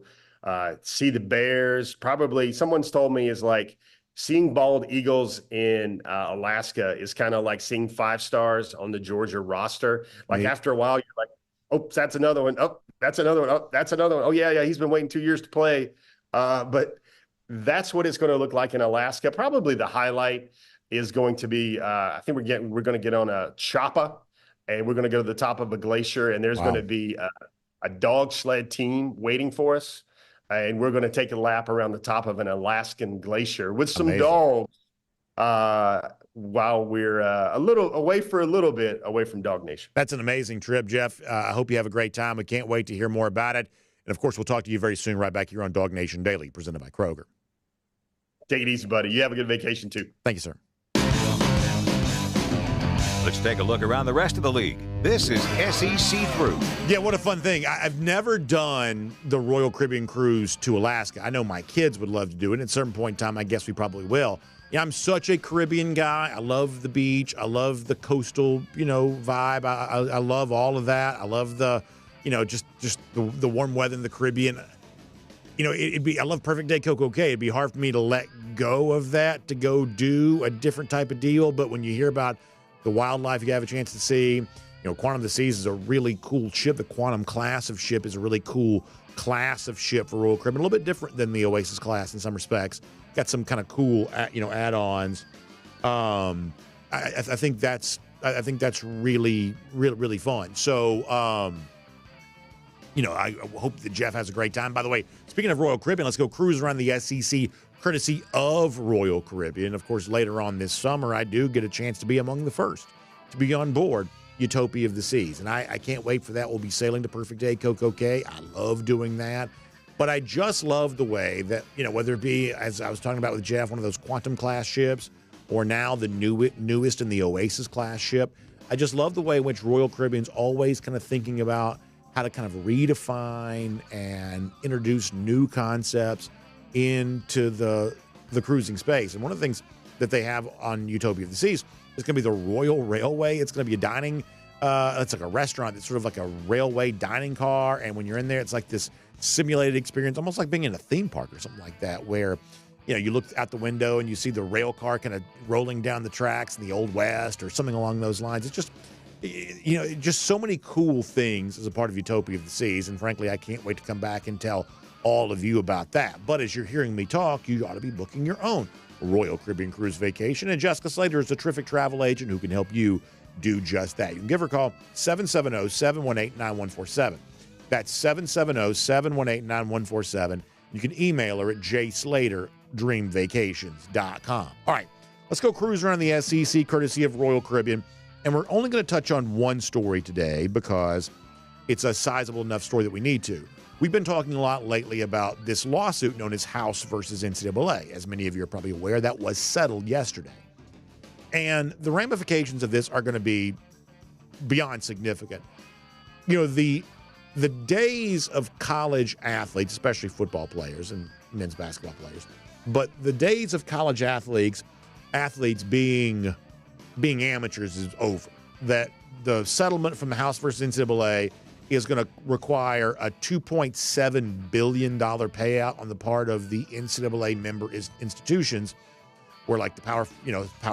see the bears. Probably someone's told me is like seeing bald eagles in Alaska is kind of like seeing 5 stars on the Georgia roster. Like after a while, you're like, oh, that's another one. Oh, that's another one. Oh, that's another one. Oh, yeah. He's been waiting 2 years to play. But that's what it's going to look like in Alaska. Probably the highlight is going to be, I think we're going to get on a chopper, and we're going to go to the top of a glacier, and there's going to be a dog sled team waiting for us. And we're going to take a lap around the top of an Alaskan glacier with some dogs while we're a little away from DawgNation. That's an amazing trip, Jeff. I hope you have a great time. We can't wait to hear more about it. And, of course, we'll talk to you very soon right back here on DawgNation Daily, presented by Kroger. Take it easy, buddy. You have a good vacation, too. Thank you, sir. Let's take a look around the rest of the league. This is SEC Through. Yeah, what a fun thing. I've never done the Royal Caribbean Cruise to Alaska. I know my kids would love to do it. At a certain point in time, I guess we probably will. Yeah, I'm such a Caribbean guy. I love the beach. I love the coastal, vibe. I love all of that. I love the, just the warm weather in the Caribbean. I love Perfect Day Coco Cay. It'd be hard for me to let go of that to go do a different type of deal. But when you hear about the wildlife you have a chance to see, Quantum of the Seas is a really cool ship. The Quantum class of ship is a really cool class of ship for Royal Caribbean. A little bit different than the Oasis class in some respects. Got some kind of cool, add-ons. I think that's really, really, really fun. So, I hope that Jeff has a great time. By the way, speaking of Royal Caribbean, let's go cruise around the SEC courtesy of Royal Caribbean. Of course, later on this summer, I do get a chance to be among the first to be on board Utopia of the Seas. And I can't wait for that. We'll be sailing to Perfect Day Coco Cay. I love doing that. But I just love the way that, whether it be, as I was talking about with Jeff, one of those Quantum class ships, or now the newest in the Oasis class ship, I just love the way in which Royal Caribbean's always kind of thinking about how to kind of redefine and introduce new concepts into the cruising space. And one of the things that they have on Utopia of the Seas is going to be the Royal Railway. It's going to be a dining, it's like a restaurant. It's sort of like a railway dining car. And when you're in there, it's like this simulated experience, almost like being in a theme park or something like that, where, you look out the window and you see the rail car kind of rolling down the tracks in the Old West or something along those lines. It's just, just so many cool things as a part of Utopia of the Seas. And frankly, I can't wait to come back and tell all of you about that. But as you're hearing me talk, you ought to be booking your own Royal Caribbean Cruise vacation. And Jessica Slater is a terrific travel agent who can help you do just that. You can give her a call, 770-718-9147. That's 770-718-9147. You can email her at jslater@dreamvacations.com. All right, let's go cruise around the SEC courtesy of Royal Caribbean. And we're only going to touch on one story today because it's a sizable enough story that we need to. We've been talking a lot lately about this lawsuit known as House versus NCAA. As many of you are probably aware, that was settled yesterday. And the ramifications of this are going to be beyond significant. You know, the days of college athletes, especially football players and men's basketball players, but the days of college athletes being amateurs is over. That the settlement from the House versus NCAA is going to require a $2.7 billion payout on the part of the NCAA member institutions, where like the Power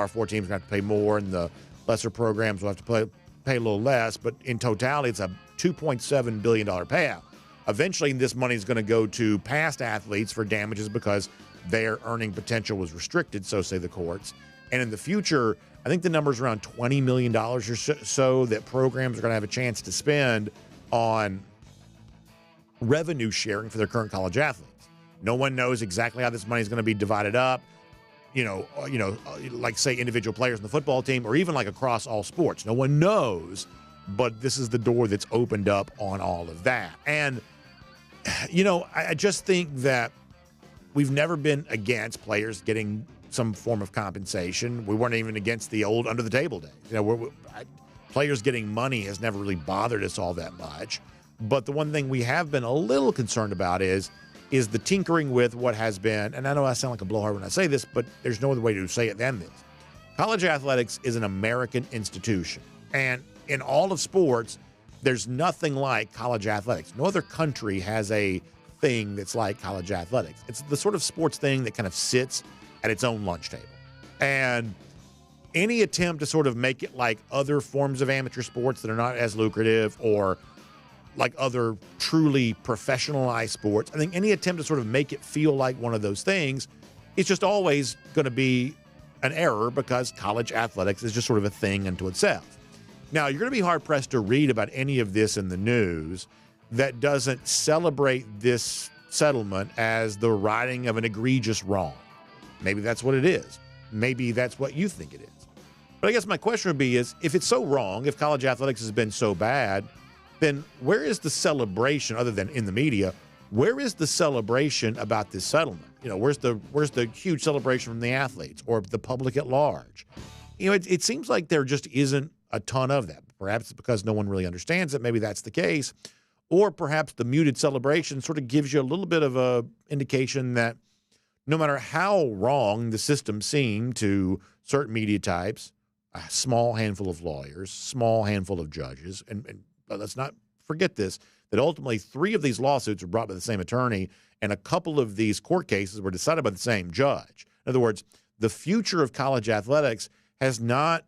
4 teams are going to have to pay more and the lesser programs will have to pay a little less. But in totality, it's a $2.7 billion payout. Eventually, this money is going to go to past athletes for damages because their earning potential was restricted, so say the courts. And in the future, I think the number's around $20 million or so that programs are going to have a chance to spend on revenue sharing for their current college athletes. No one knows exactly how this money is going to be divided up. Like say individual players in the football team or even like across all sports. No one knows, but this is the door that's opened up on all of that. And, I just think that we've never been against players getting some form of compensation. We weren't even against the old under the table days. Players getting money has never really bothered us all that much. But the one thing we have been a little concerned about is the tinkering with what has been, and I know I sound like a blowhard when I say this, but there's no other way to say it than this. College athletics is an American institution. And in all of sports, there's nothing like college athletics. No other country has a thing that's like college athletics. It's the sort of sports thing that kind of sits at its own lunch table. And any attempt to sort of make it like other forms of amateur sports that are not as lucrative or like other truly professionalized sports, I think any attempt to sort of make it feel like one of those things is just always going to be an error because college athletics is just sort of a thing unto itself. Now, you're going to be hard-pressed to read about any of this in the news that doesn't celebrate this settlement as the righting of an egregious wrong. Maybe that's what it is. Maybe that's what you think it is. But I guess my question would be is, if it's so wrong, if college athletics has been so bad, then where is the celebration other than in the media? Where is the celebration about this settlement? Where's the huge celebration from the athletes or the public at large? It seems like there just isn't a ton of that. Perhaps it's because no one really understands it. Maybe that's the case. Or perhaps the muted celebration sort of gives you a little bit of a indication that no matter how wrong the system seemed to certain media types, a small handful of lawyers, small handful of judges, and let's not forget this, that ultimately 3 of these lawsuits were brought by the same attorney, and a couple of these court cases were decided by the same judge. In other words, the future of college athletics has not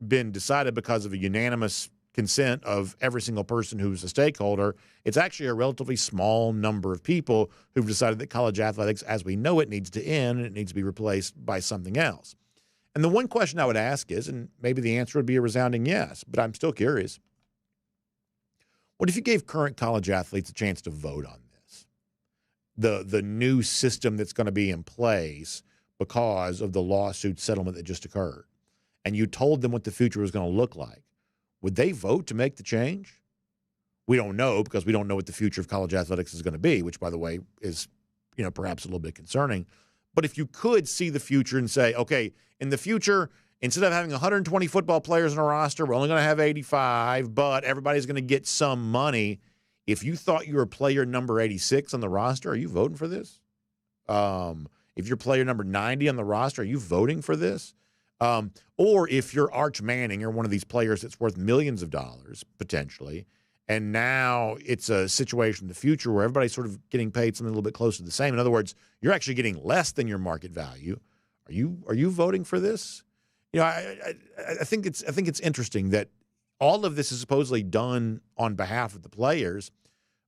been decided because of a unanimous consent of every single person who's a stakeholder. It's actually a relatively small number of people who've decided that college athletics as we know it needs to end and it needs to be replaced by something else. And the one question I would ask is, and maybe the answer would be a resounding yes, but I'm still curious, what if you gave current college athletes a chance to vote on this? The new system that's going to be in place because of the lawsuit settlement that just occurred, and you told them what the future was going to look like. Would they vote to make the change? We don't know because we don't know what the future of college athletics is going to be, which, by the way, is perhaps a little bit concerning. But if you could see the future and say, okay, in the future, instead of having 120 football players on a roster, we're only going to have 85, but everybody's going to get some money. If you thought you were player number 86 on the roster, are you voting for this? If you're player number 90 on the roster, are you voting for this? Or if you're Arch Manning or one of these players that's worth millions of dollars, potentially, and now it's a situation in the future where everybody's sort of getting paid something a little bit close to the same. In other words, you're actually getting less than your market value. Are you voting for this? I think it's interesting that all of this is supposedly done on behalf of the players,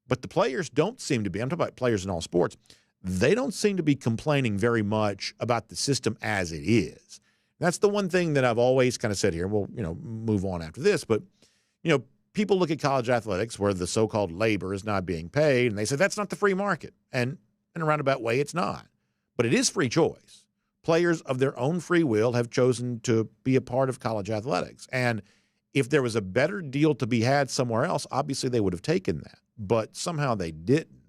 but the players don't seem to be, I'm talking about players in all sports, they don't seem to be complaining very much about the system as it is. That's the one thing that I've always kind of said here. We'll, move on after this, but, people look at college athletics where the so-called labor is not being paid, and they say that's not the free market. And in a roundabout way, it's not. But it is free choice. Players of their own free will have chosen to be a part of college athletics. And if there was a better deal to be had somewhere else, obviously they would have taken that. But somehow they didn't.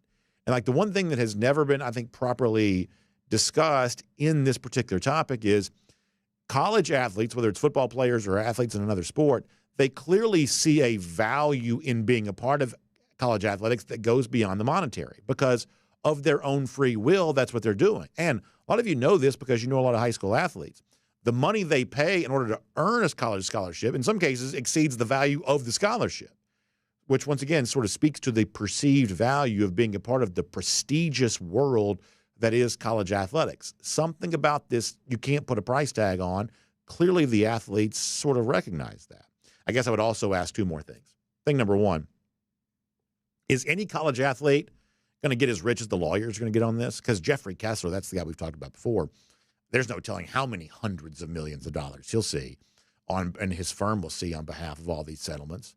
And like the one thing that has never been, I think, properly discussed in this particular topic is college athletes, whether it's football players or athletes in another sport, they clearly see a value in being a part of college athletics that goes beyond the monetary because of their own free will. That's what they're doing. And a lot of you know this because you know a lot of high school athletes. The money they pay in order to earn a college scholarship, in some cases, exceeds the value of the scholarship, which once again sort of speaks to the perceived value of being a part of the prestigious world that is college athletics. Something about this you can't put a price tag on. Clearly, the athletes sort of recognize that. I guess I would also ask two more things. Thing number one, is any college athlete going to get as rich as the lawyers are going to get on this? Because Jeffrey Kessler, that's the guy we've talked about before, there's no telling how many hundreds of millions of dollars he'll see on, and his firm will see on behalf of all these settlements.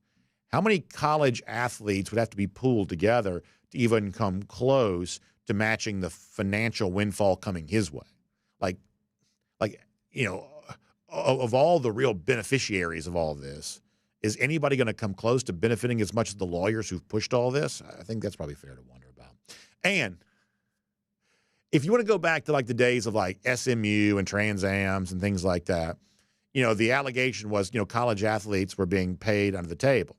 How many college athletes would have to be pooled together to even come close to matching the financial windfall coming his way? Like, you know, of all the real beneficiaries of all this, is anybody going to come close to benefiting as much as the lawyers who've pushed all this? I think that's probably fair to wonder about. And if you want to go back to like the days of like SMU and Trans Ams and things like that, you know, the allegation was, you know, college athletes were being paid under the table.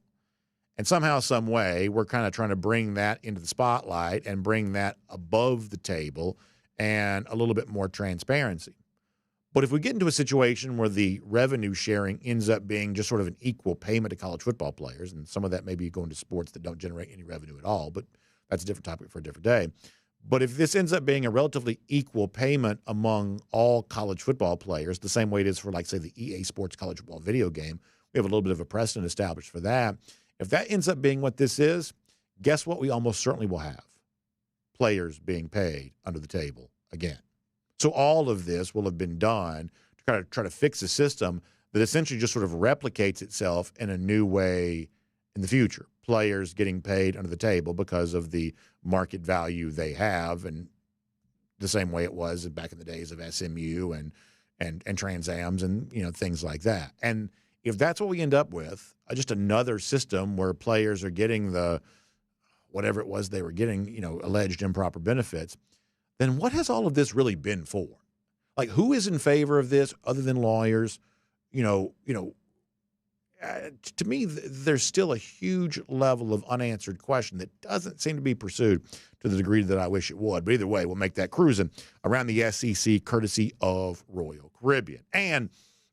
And somehow, some way, we're kind of trying to bring that into the spotlight and bring that above the table and a little bit more transparency. But if we get into a situation where the revenue sharing ends up being just sort of an equal payment to college football players, and some of that may be going to sports that don't generate any revenue at all, but that's a different topic for a different day. But if this ends up being a relatively equal payment among all college football players, the same way it is for, like, say, the EA Sports college football video game, we have a little bit of a precedent established for that. If that ends up being what this is, guess what we almost certainly will have? Players being paid under the table again. So all of this will have been done to try to fix a system that essentially just sort of replicates itself in a new way in the future. Players getting paid under the table because of the market value they have, and the same way it was back in the days of SMU and Trans Ams and, you know, things like that. And if that's what we end up with, just another system where players are getting the whatever it was they were getting, you know, alleged improper benefits, then what has all of this really been for? Like, who is in favor of this other than lawyers? To me, there's still a huge level of unanswered question that doesn't seem to be pursued to the degree that I wish it would. But either way, we'll make that cruising around the SEC courtesy of Royal Caribbean. And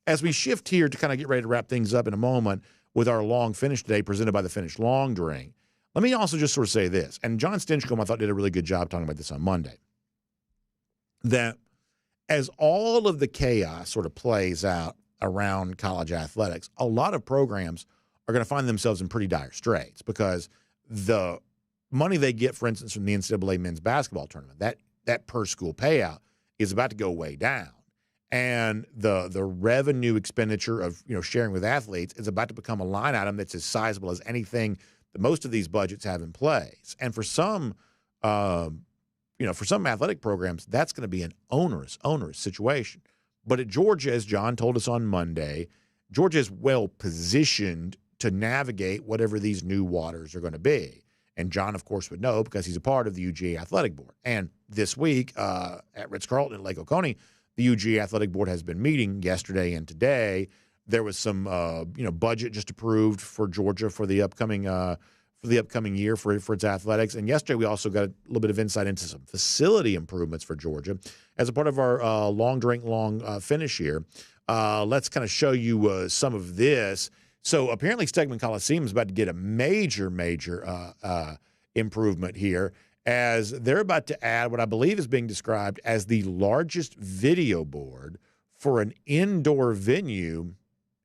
as we shift here to kind of get ready to wrap things up in a moment with our long finish today presented by the Finnish Long Drink, let me also just sort of say this. And John Stinchcomb, I thought, did a really good job talking about this on Monday. That as all of the chaos sort of plays out around college athletics, a lot of programs are going to find themselves in pretty dire straits because the money they get, for instance, from the NCAA men's basketball tournament, that per school payout is about to go way down. And the revenue expenditure of, you know, sharing with athletes is about to become a line item that's as sizable as anything that most of these budgets have in place. And for some for some athletic programs, that's going to be an onerous situation. But at Georgia, as John told us on Monday, Georgia is well positioned to navigate whatever these new waters are going to be. And John, of course, would know because he's a part of the UGA Athletic Board. And this week at Ritz-Carlton in Lake Oconee, the UGA Athletic Board has been meeting yesterday and today. There was some budget just approved for Georgia for the upcoming year for its athletics. And yesterday we also got a little bit of insight into some facility improvements for Georgia as a part of our long finish here. Let's kind of show you some of this. So apparently Stegeman Coliseum is about to get a major improvement here as they're about to add what I believe is being described as the largest video board for an indoor venue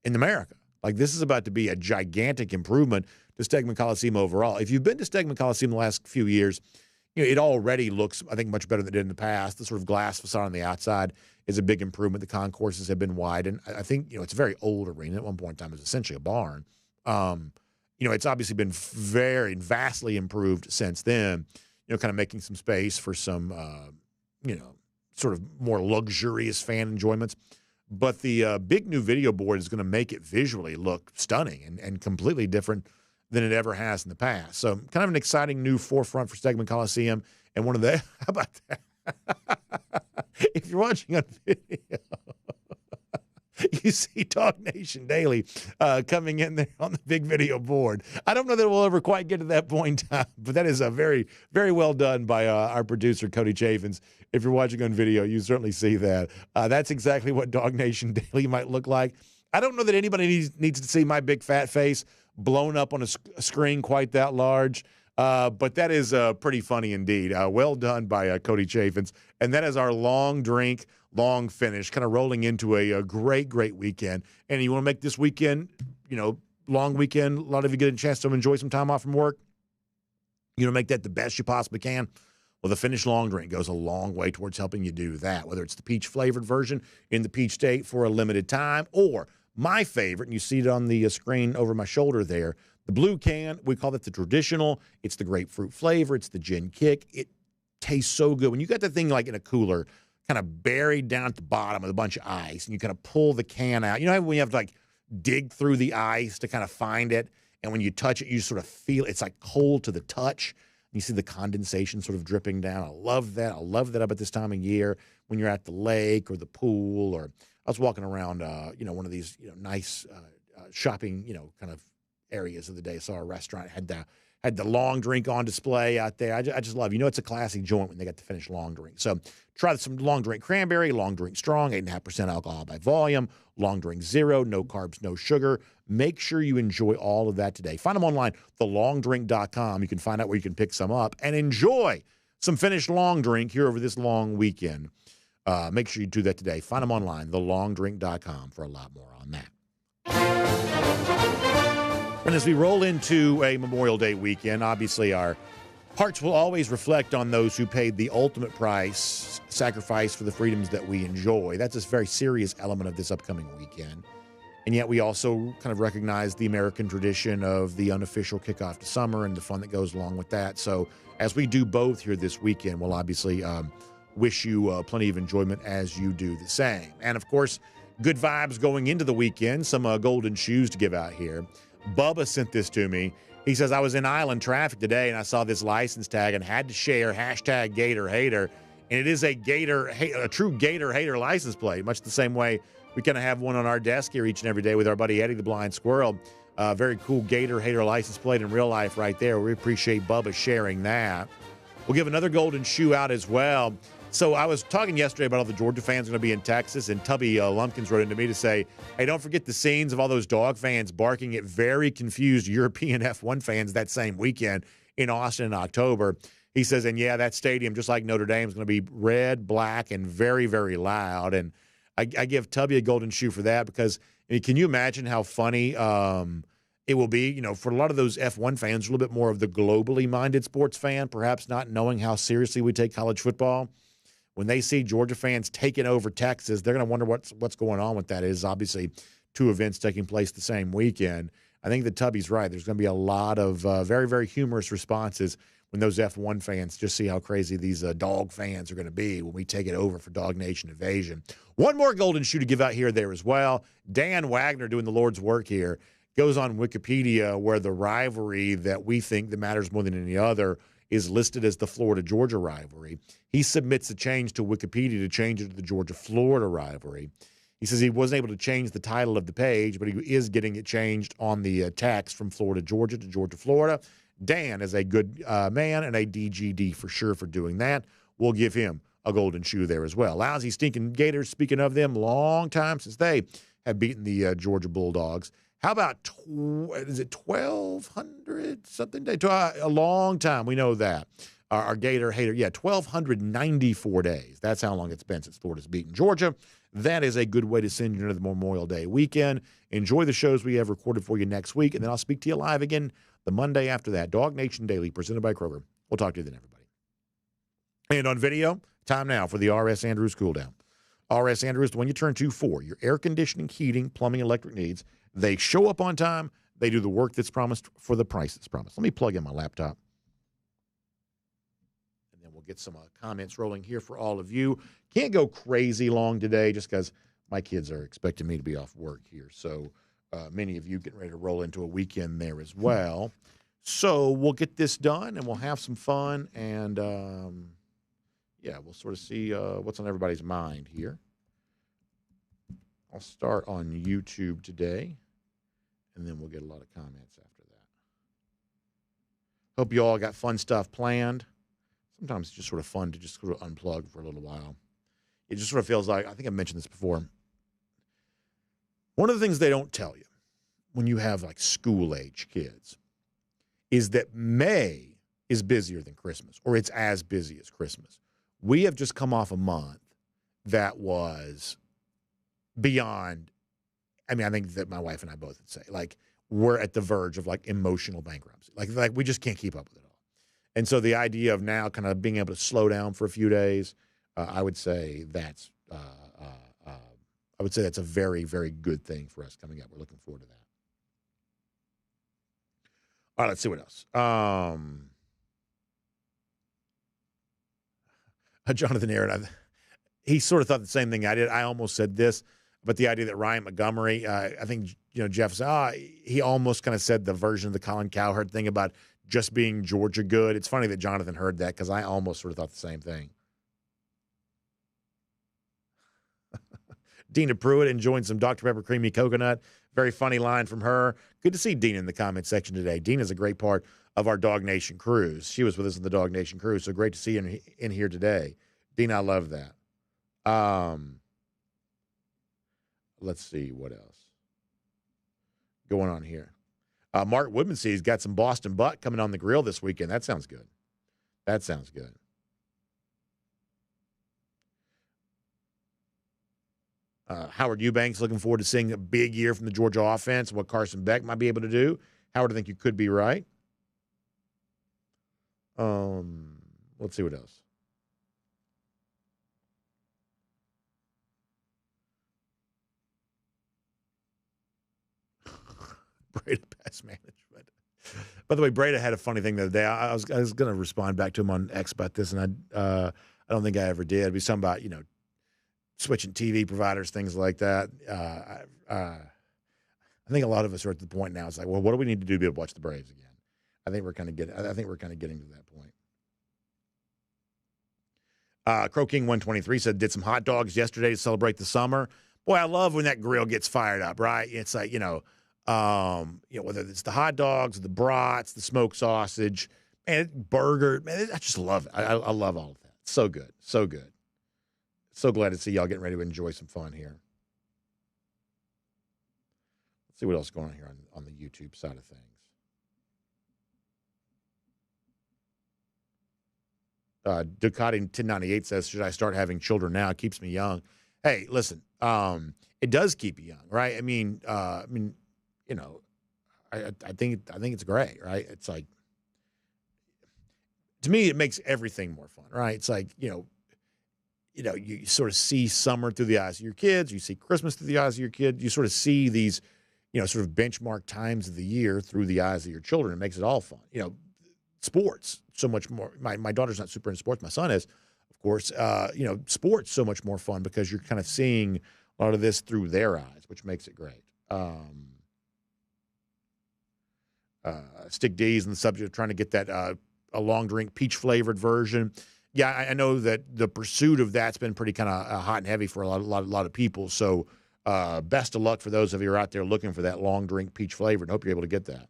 in America. Like, this is about to be a gigantic improvement to Stegeman Coliseum overall. If you've been to Stegeman Coliseum the last few years, you know, it already looks, I think, much better than it did in the past. The sort of glass facade on the outside is a big improvement. The concourses have been widened. I think, you know, it's a very old arena. At one point in time, it was essentially a barn. It's obviously been vastly improved since then, you know, kind of making some space for some, sort of more luxurious fan enjoyments. But the big new video board is going to make it visually look stunning and completely different than it ever has in the past. So kind of an exciting new forefront for Stegeman Coliseum. And one of the, how about that? If you're watching on video, you see DawgNation Daily coming in there on the big video board. I don't know that we'll ever quite get to that point in time, but that is a very, very well done by our producer, Cody Chaffins. If you're watching on video, you certainly see that. That's exactly what DawgNation Daily might look like. I don't know that anybody needs to see my big fat face blown up on a screen quite that large, but that is pretty funny indeed. Well done by Cody Chaffins. And that is our long drink, long finish, kind of rolling into a great, great weekend. And you want to make this weekend, long weekend, a lot of you get a chance to enjoy some time off from work. You want to make that the best you possibly can. Well, the Finnish long drink goes a long way towards helping you do that, whether it's the peach-flavored version in the peach state for a limited time, or my favorite, and you see it on the screen over my shoulder there, the blue can. We call it the traditional. It's the grapefruit flavor. It's the gin kick. It tastes so good. When you got the thing like in a cooler, kind of buried down at the bottom with a bunch of ice, and you kind of pull the can out. You know when you have to like dig through the ice to kind of find it, and when you touch it, you sort of feel it's like cold to the touch. You see the condensation sort of dripping down. I love that. I love that up at this time of year when you're at the lake or the pool, or I was walking around, one of these, nice shopping, kind of areas of the day. I saw a restaurant had the long drink on display out there. I just love, it's a classy joint when they got the Finnish long drink. So try some long drink cranberry, long drink strong, 8.5% alcohol by volume, long drink zero, no carbs, no sugar. Make sure you enjoy all of that today. Find them online, thelongdrink.com. You can find out where you can pick some up and enjoy some Finnish long drink here over this long weekend. Make sure you do that today. Find them online, thelongdrink.com, for a lot more on that. And as we roll into a Memorial Day weekend, obviously our hearts will always reflect on those who paid the ultimate price, sacrifice for the freedoms that we enjoy. That's a very serious element of this upcoming weekend. And yet we also kind of recognize the American tradition of the unofficial kickoff to summer and the fun that goes along with that. So as we do both here this weekend, we'll obviously wish you plenty of enjoyment as you do the same. And, of course, good vibes going into the weekend, some golden shoes to give out here. Bubba sent this to me. He says, I was in island traffic today, and I saw this license tag and had to share hashtag Gator Hater. And it is a true Gator Hater license plate, much the same way we kind of have one on our desk here each and every day with our buddy Eddie the Blind Squirrel. Very cool Gator Hater license plate in real life right there. We appreciate Bubba sharing that. We'll give another golden shoe out as well. So I was talking yesterday about all the Georgia fans going to be in Texas, and Tubby Lumpkins wrote into me to say, hey, don't forget the scenes of all those dog fans barking at very confused European F1 fans that same weekend in Austin in October. He says, and yeah, that stadium, just like Notre Dame, is going to be red, black, and very, very loud. And I give Tubby a golden shoe for that because, can you imagine how funny it will be, for a lot of those F1 fans, a little bit more of the globally minded sports fan, perhaps not knowing how seriously we take college football. When they see Georgia fans taking over Texas, they're going to wonder what's going on with that. It is obviously two events taking place the same weekend. I think that Tubby's right. There's going to be a lot of very, very humorous responses when those F1 fans just see how crazy these dog fans are going to be when we take it over for DawgNation Invasion. One more golden shoe to give out here there as well. Dan Wagner doing the Lord's work here goes on Wikipedia where the rivalry that we think that matters more than any other is listed as the Florida-Georgia rivalry. He submits a change to Wikipedia to change it to the Georgia-Florida rivalry. He says he wasn't able to change the title of the page, but he is getting it changed on the text from Florida-Georgia to Georgia-Florida. Dan is a good man and a DGD for sure for doing that. We'll give him a golden shoe there as well. Lousy, stinking Gators, speaking of them, long time since they have beaten the Georgia Bulldogs. How about, is it 1,200 something day? A long time. We know that. Our Gator hater, 1,294 days. That's how long it's been since Florida's beaten Georgia. That is a good way to send you into the Memorial Day weekend. Enjoy the shows we have recorded for you next week, and then I'll speak to you live again the Monday after that. DawgNation Daily, presented by Kroger. We'll talk to you then, everybody. And on video, time now for the R.S. Andrews Cool Down. R.S. Andrews, the one you turn to for your air conditioning, heating, plumbing, electric needs. They show up on time. They do the work that's promised for the price that's promised. Let me plug in my laptop. And then we'll get some comments rolling here for all of you. Can't go crazy long today just because my kids are expecting me to be off work here. So many of you getting ready to roll into a weekend there as well. So we'll get this done, and we'll have some fun, and, we'll sort of see what's on everybody's mind here. I'll start on YouTube today, and then we'll get a lot of comments after that. Hope you all got fun stuff planned. Sometimes it's just sort of fun to just sort of unplug for a little while. It just sort of feels like, I think I mentioned this before, one of the things they don't tell you when you have like school-age kids is that May is busier than Christmas, or it's as busy as Christmas. We have just come off a month that was beyond, I think that my wife and I both would say, like, we're at the verge of, like, emotional bankruptcy. Like we just can't keep up with it all. And so the idea of now kind of being able to slow down for a few days, I would say that's a very, very good thing for us coming up. We're looking forward to that. All right, let's see what else. Jonathan Aaron, he sort of thought the same thing I did. I almost said this, but the idea that Ryan Montgomery, I think, Jeff said, he almost kind of said the version of the Colin Cowherd thing about just being Georgia good. It's funny that Jonathan heard that because I almost sort of thought the same thing. Dina Pruitt enjoying some Dr. Pepper Creamy Coconut. Very funny line from her. Good to see Dina in the comment section today. Dina's a great part of our DawgNation cruise. She was with us on the DawgNation cruise, so great to see her in here today. Dina, I love that. Let's see what else going on here. Mark Woodmansey's got some Boston butt coming on the grill this weekend. That sounds good. Howard Eubanks looking forward to seeing a big year from the Georgia offense, what Carson Beck might be able to do. Howard, I think you could be right. Let's see what else. Breda pass management. By the way, Breda had a funny thing the other day. I was going to respond back to him on X about this, and I don't think I ever did. It'd be something about, switching TV providers, things like that. I think a lot of us are at the point now. It's like, well, what do we need to do to be able to watch the Braves again? I think we're kind of getting to that point. Crow King 123 said, did some hot dogs yesterday to celebrate the summer. Boy, I love when that grill gets fired up, right? It's like, whether it's the hot dogs, the brats, the smoked sausage, burger, man, I just love it. I love all of that. So good. So good. So glad to see y'all getting ready to enjoy some fun here. Let's see what else is going on here on the YouTube side of things. Ducati 1098 says, should I start having children now? It keeps me young. Hey, listen, it does keep you young, right? I think it's great, right? It's like, to me, it makes everything more fun, right? It's like, you sort of see summer through the eyes of your kids. You see Christmas through the eyes of your kid. You sort of see these, sort of benchmark times of the year through the eyes of your children. It makes it all fun. Sports so much more. My daughter's not super into sports. My son is, of course. Sports so much more fun because you're kind of seeing a lot of this through their eyes, which makes it great. Stick D's on the subject of trying to get that a long drink peach flavored version. Yeah, I know that the pursuit of that's been pretty kind of hot and heavy for a lot of people. So best of luck for those of you who are out there looking for that long drink peach flavored. I hope you're able to get that.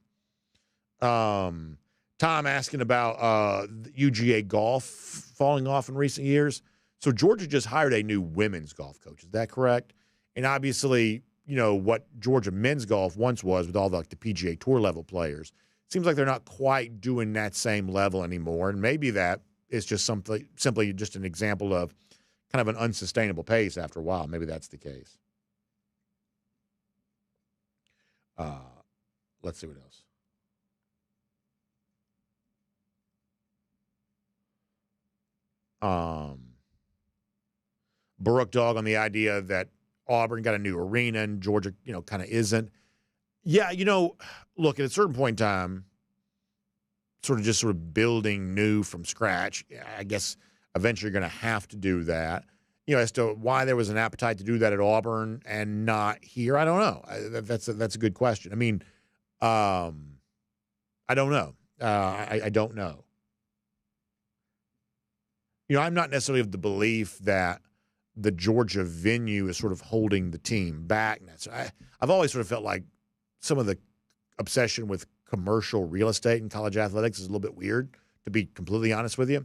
Tom asking about UGA golf falling off in recent years. So Georgia just hired a new women's golf coach. Is that correct? And obviously, what Georgia men's golf once was with all the PGA Tour level players. Seems like they're not quite doing that same level anymore. And maybe that is just simply just an example of kind of an unsustainable pace after a while. Maybe that's the case. Let's see what else. Baruch Dog on the idea that Auburn got a new arena and Georgia, kind of isn't. Yeah, look, at a certain point in time, sort of building new from scratch, I guess eventually you're going to have to do that. as to why there was an appetite to do that at Auburn and not here, I don't know. That's a good question. I mean, I don't know. I don't know. I'm not necessarily of the belief that the Georgia venue is sort of holding the team back. I've always sort of felt like some of the obsession with commercial real estate in college athletics is a little bit weird, to be completely honest with you.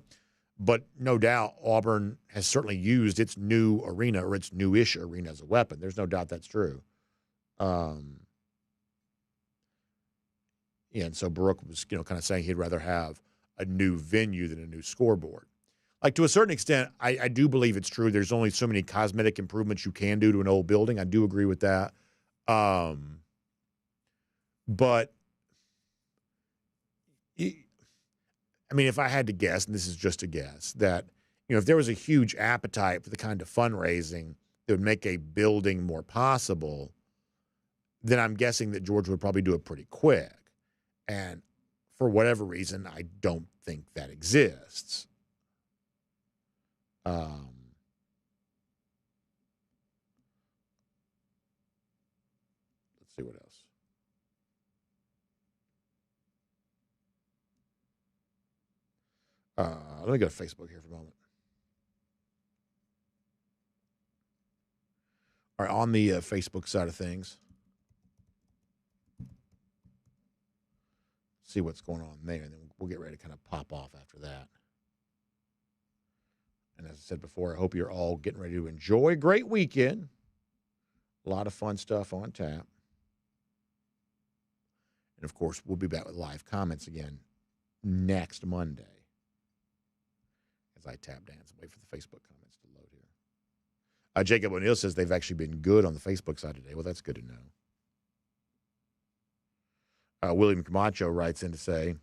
But no doubt Auburn has certainly used its new arena or its newish arena as a weapon. There's no doubt that's true. And so Brooke was, kind of saying he'd rather have a new venue than a new scoreboard. Like, to a certain extent, I do believe it's true. There's only so many cosmetic improvements you can do to an old building. I do agree with that. But, if I had to guess, and this is just a guess, that, if there was a huge appetite for the kind of fundraising that would make a building more possible, then I'm guessing that Georgia would probably do it pretty quick. And for whatever reason, I don't think that exists. Let's see what else. Let me go to Facebook here for a moment. All right, on the Facebook side of things, see what's going on there, and then we'll get ready to kind of pop off after that. And as I said before, I hope you're all getting ready to enjoy a great weekend. A lot of fun stuff on tap. And, of course, we'll be back with live comments again next Monday as I tap dance and wait for the Facebook comments to load here. Jacob O'Neill says they've actually been good on the Facebook side today. Well, that's good to know. William Camacho writes in to say,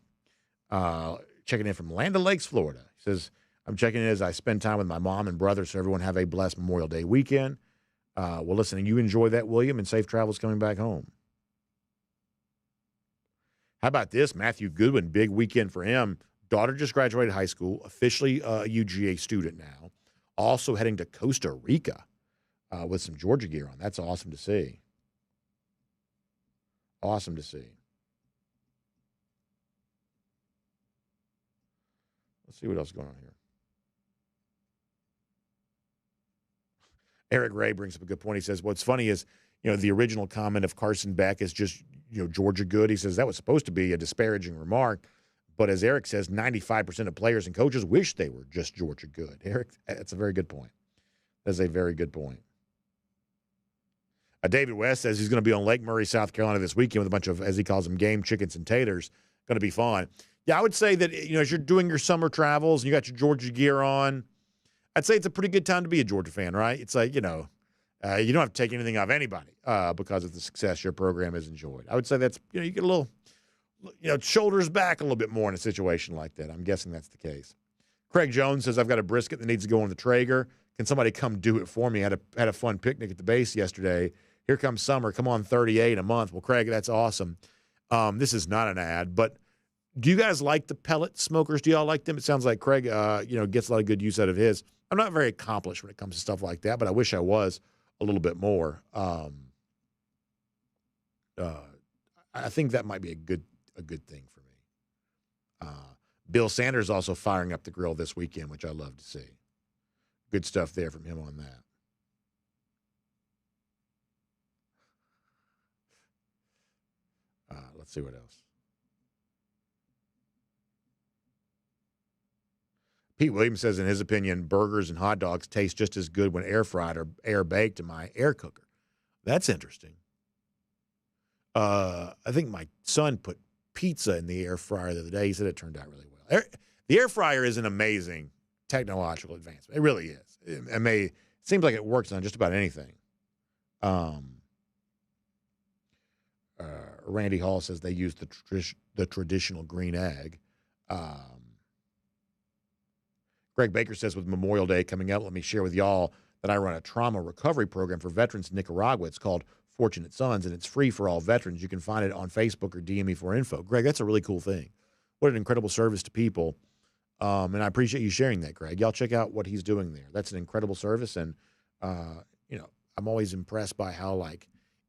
checking in from Land O'Lakes, Florida. He says, I'm checking in as I spend time with my mom and brother, so everyone have a blessed Memorial Day weekend. Well, listen, you enjoy that, William, and safe travels coming back home. How about this? Matthew Goodwin, big weekend for him. Daughter just graduated high school, officially a UGA student now. Also heading to Costa Rica with some Georgia gear on. That's awesome to see. Awesome to see. Let's see what else is going on here. Eric Ray brings up a good point. He says, what's funny is, the original comment of Carson Beck is just, Georgia good. He says that was supposed to be a disparaging remark. But as Eric says, 95% of players and coaches wish they were just Georgia good. Eric, that's a very good point. That's a very good point. David West says he's going to be on Lake Murray, South Carolina this weekend with a bunch of, as he calls them, game chickens and taters. Going to be fun. Yeah, I would say that, as you're doing your summer travels and you got your Georgia gear on, I'd say it's a pretty good time to be a Georgia fan, right? It's like, you don't have to take anything off anybody because of the success your program has enjoyed. I would say that's, you get a little, shoulders back a little bit more in a situation like that. I'm guessing that's the case. Craig Jones says, I've got a brisket that needs to go on the Traeger. Can somebody come do it for me? Had a fun picnic at the base yesterday. Here comes summer. Come on, 38 a month. Well, Craig, that's awesome. This is not an ad, but do you guys like the pellet smokers? Do y'all like them? It sounds like Craig, gets a lot of good use out of his. I'm not very accomplished when it comes to stuff like that, but I wish I was a little bit more. I think that might be a good thing for me. Bill Sanders also firing up the grill this weekend, which I love to see. Good stuff there from him on that. Let's see what else. Pete Williams says, in his opinion, burgers and hot dogs taste just as good when air fried or air baked in my air cooker. That's interesting. I think my son put pizza in the air fryer the other day. He said it turned out really well. The air fryer is an amazing technological advancement. It really is. It seems like it works on just about anything. Randy Hall says they use the traditional green egg. Greg Baker says, with Memorial Day coming up, let me share with y'all that I run a trauma recovery program for veterans in Nicaragua. It's called Fortunate Sons, and it's free for all veterans. You can find it on Facebook or DM me for info. Greg, that's a really cool thing. What an incredible service to people And I appreciate you sharing that, Greg. Y'all check out what he's doing there. That's an incredible service. And, I'm always impressed by how,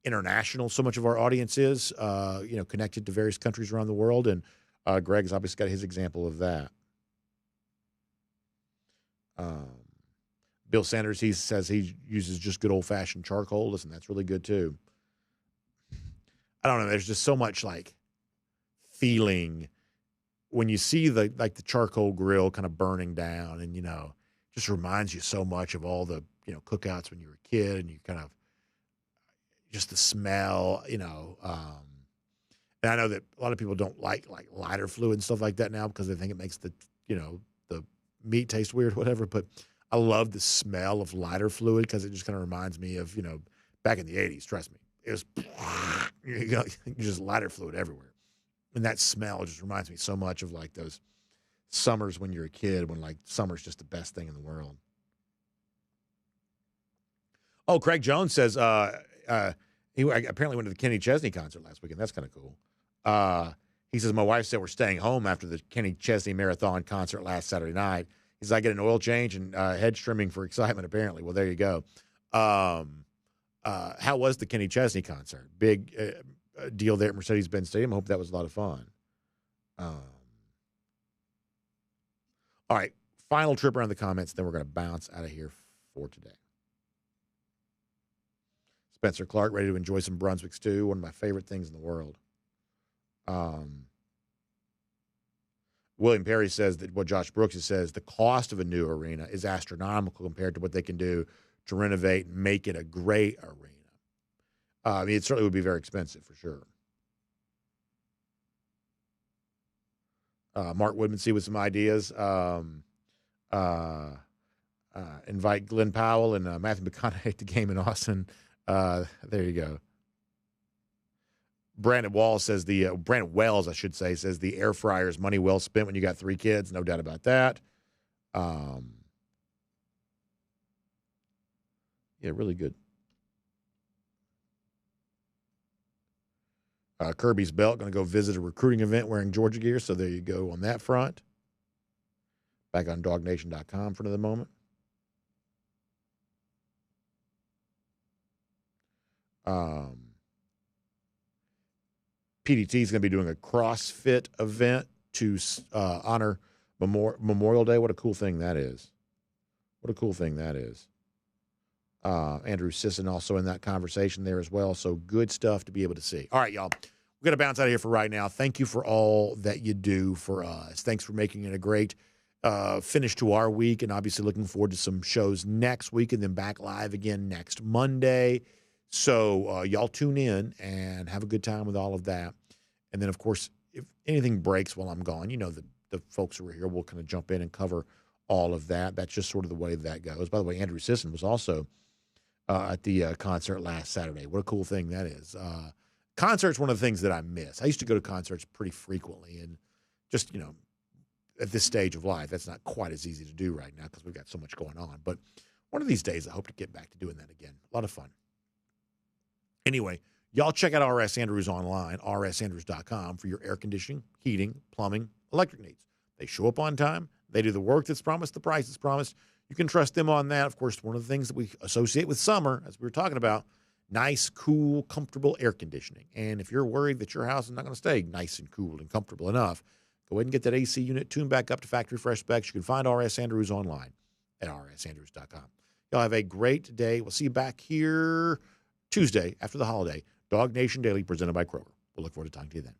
international so much of our audience is, connected to various countries around the world. And Greg's obviously got his example of that. Bill Sanders, he says he uses just good old-fashioned charcoal. Listen, that's really good, too. I don't know. There's just so much, feeling when you see the charcoal grill kind of burning down and, just reminds you so much of all the, cookouts when you were a kid and you kind of just the smell, and I know that a lot of people don't like lighter fluid and stuff like that now because they think it makes the meat taste weird, whatever. But I love the smell of lighter fluid because it just kind of reminds me of, back in the 80s, trust me. It was, just lighter fluid everywhere. And that smell just reminds me so much of those summers when you're a kid, when summer's just the best thing in the world. Oh, Craig Jones says he apparently went to the Kenny Chesney concert last weekend. That's kind of cool. He says, my wife said we're staying home after the Kenny Chesney Marathon concert last Saturday night. He says, I get an oil change and head trimming for excitement, apparently. Well, there you go. How was the Kenny Chesney concert? Big deal there at Mercedes-Benz Stadium. I hope that was a lot of fun. All right, final trip around the comments, then we're going to bounce out of here for today. Spencer Clark, ready to enjoy some Brunswick stew, one of my favorite things in the world. William Perry says that what Josh Brooks says, the cost of a new arena is astronomical compared to what they can do to renovate and make it a great arena. It certainly would be very expensive for sure. Mark Woodmansee with some ideas. Invite Glenn Powell and Matthew McConaughey at the game in Austin. There you go. Brandon Wells, says the air fryer is money well spent when you got 3 kids. No doubt about that. Yeah, really good. Kirby's belt, going to go visit a recruiting event wearing Georgia gear. So there you go on that front. Back on DawgNation.com for another moment. PDT is going to be doing a CrossFit event to honor Memorial Day. What a cool thing that is. Andrew Sisson also in that conversation there as well. So good stuff to be able to see. All right, y'all. We're going to bounce out of here for right now. Thank you for all that you do for us. Thanks for making it a great finish to our week, and obviously looking forward to some shows next week and then back live again next Monday. So y'all tune in and have a good time with all of that. And then, of course, if anything breaks while I'm gone, the folks who are here will kind of jump in and cover all of that. That's just sort of the way that goes. By the way, Andrew Sisson was also at the concert last Saturday. What a cool thing that is. Concerts, one of the things that I miss. I used to go to concerts pretty frequently, and just, at this stage of life, that's not quite as easy to do right now because we've got so much going on. But one of these days, I hope to get back to doing that again. A lot of fun. Anyway, y'all check out RS Andrews online, rsandrews.com, for your air conditioning, heating, plumbing, electric needs. They show up on time. They do the work that's promised, the price that's promised. You can trust them on that. Of course, one of the things that we associate with summer, as we were talking about, nice, cool, comfortable air conditioning. And if you're worried that your house is not going to stay nice and cool and comfortable enough, go ahead and get that AC unit tuned back up to factory fresh specs. You can find RS Andrews online at rsandrews.com. Y'all have a great day. We'll see you back here Tuesday after the holiday. DawgNation Daily presented by Kroger. We'll look forward to talking to you then.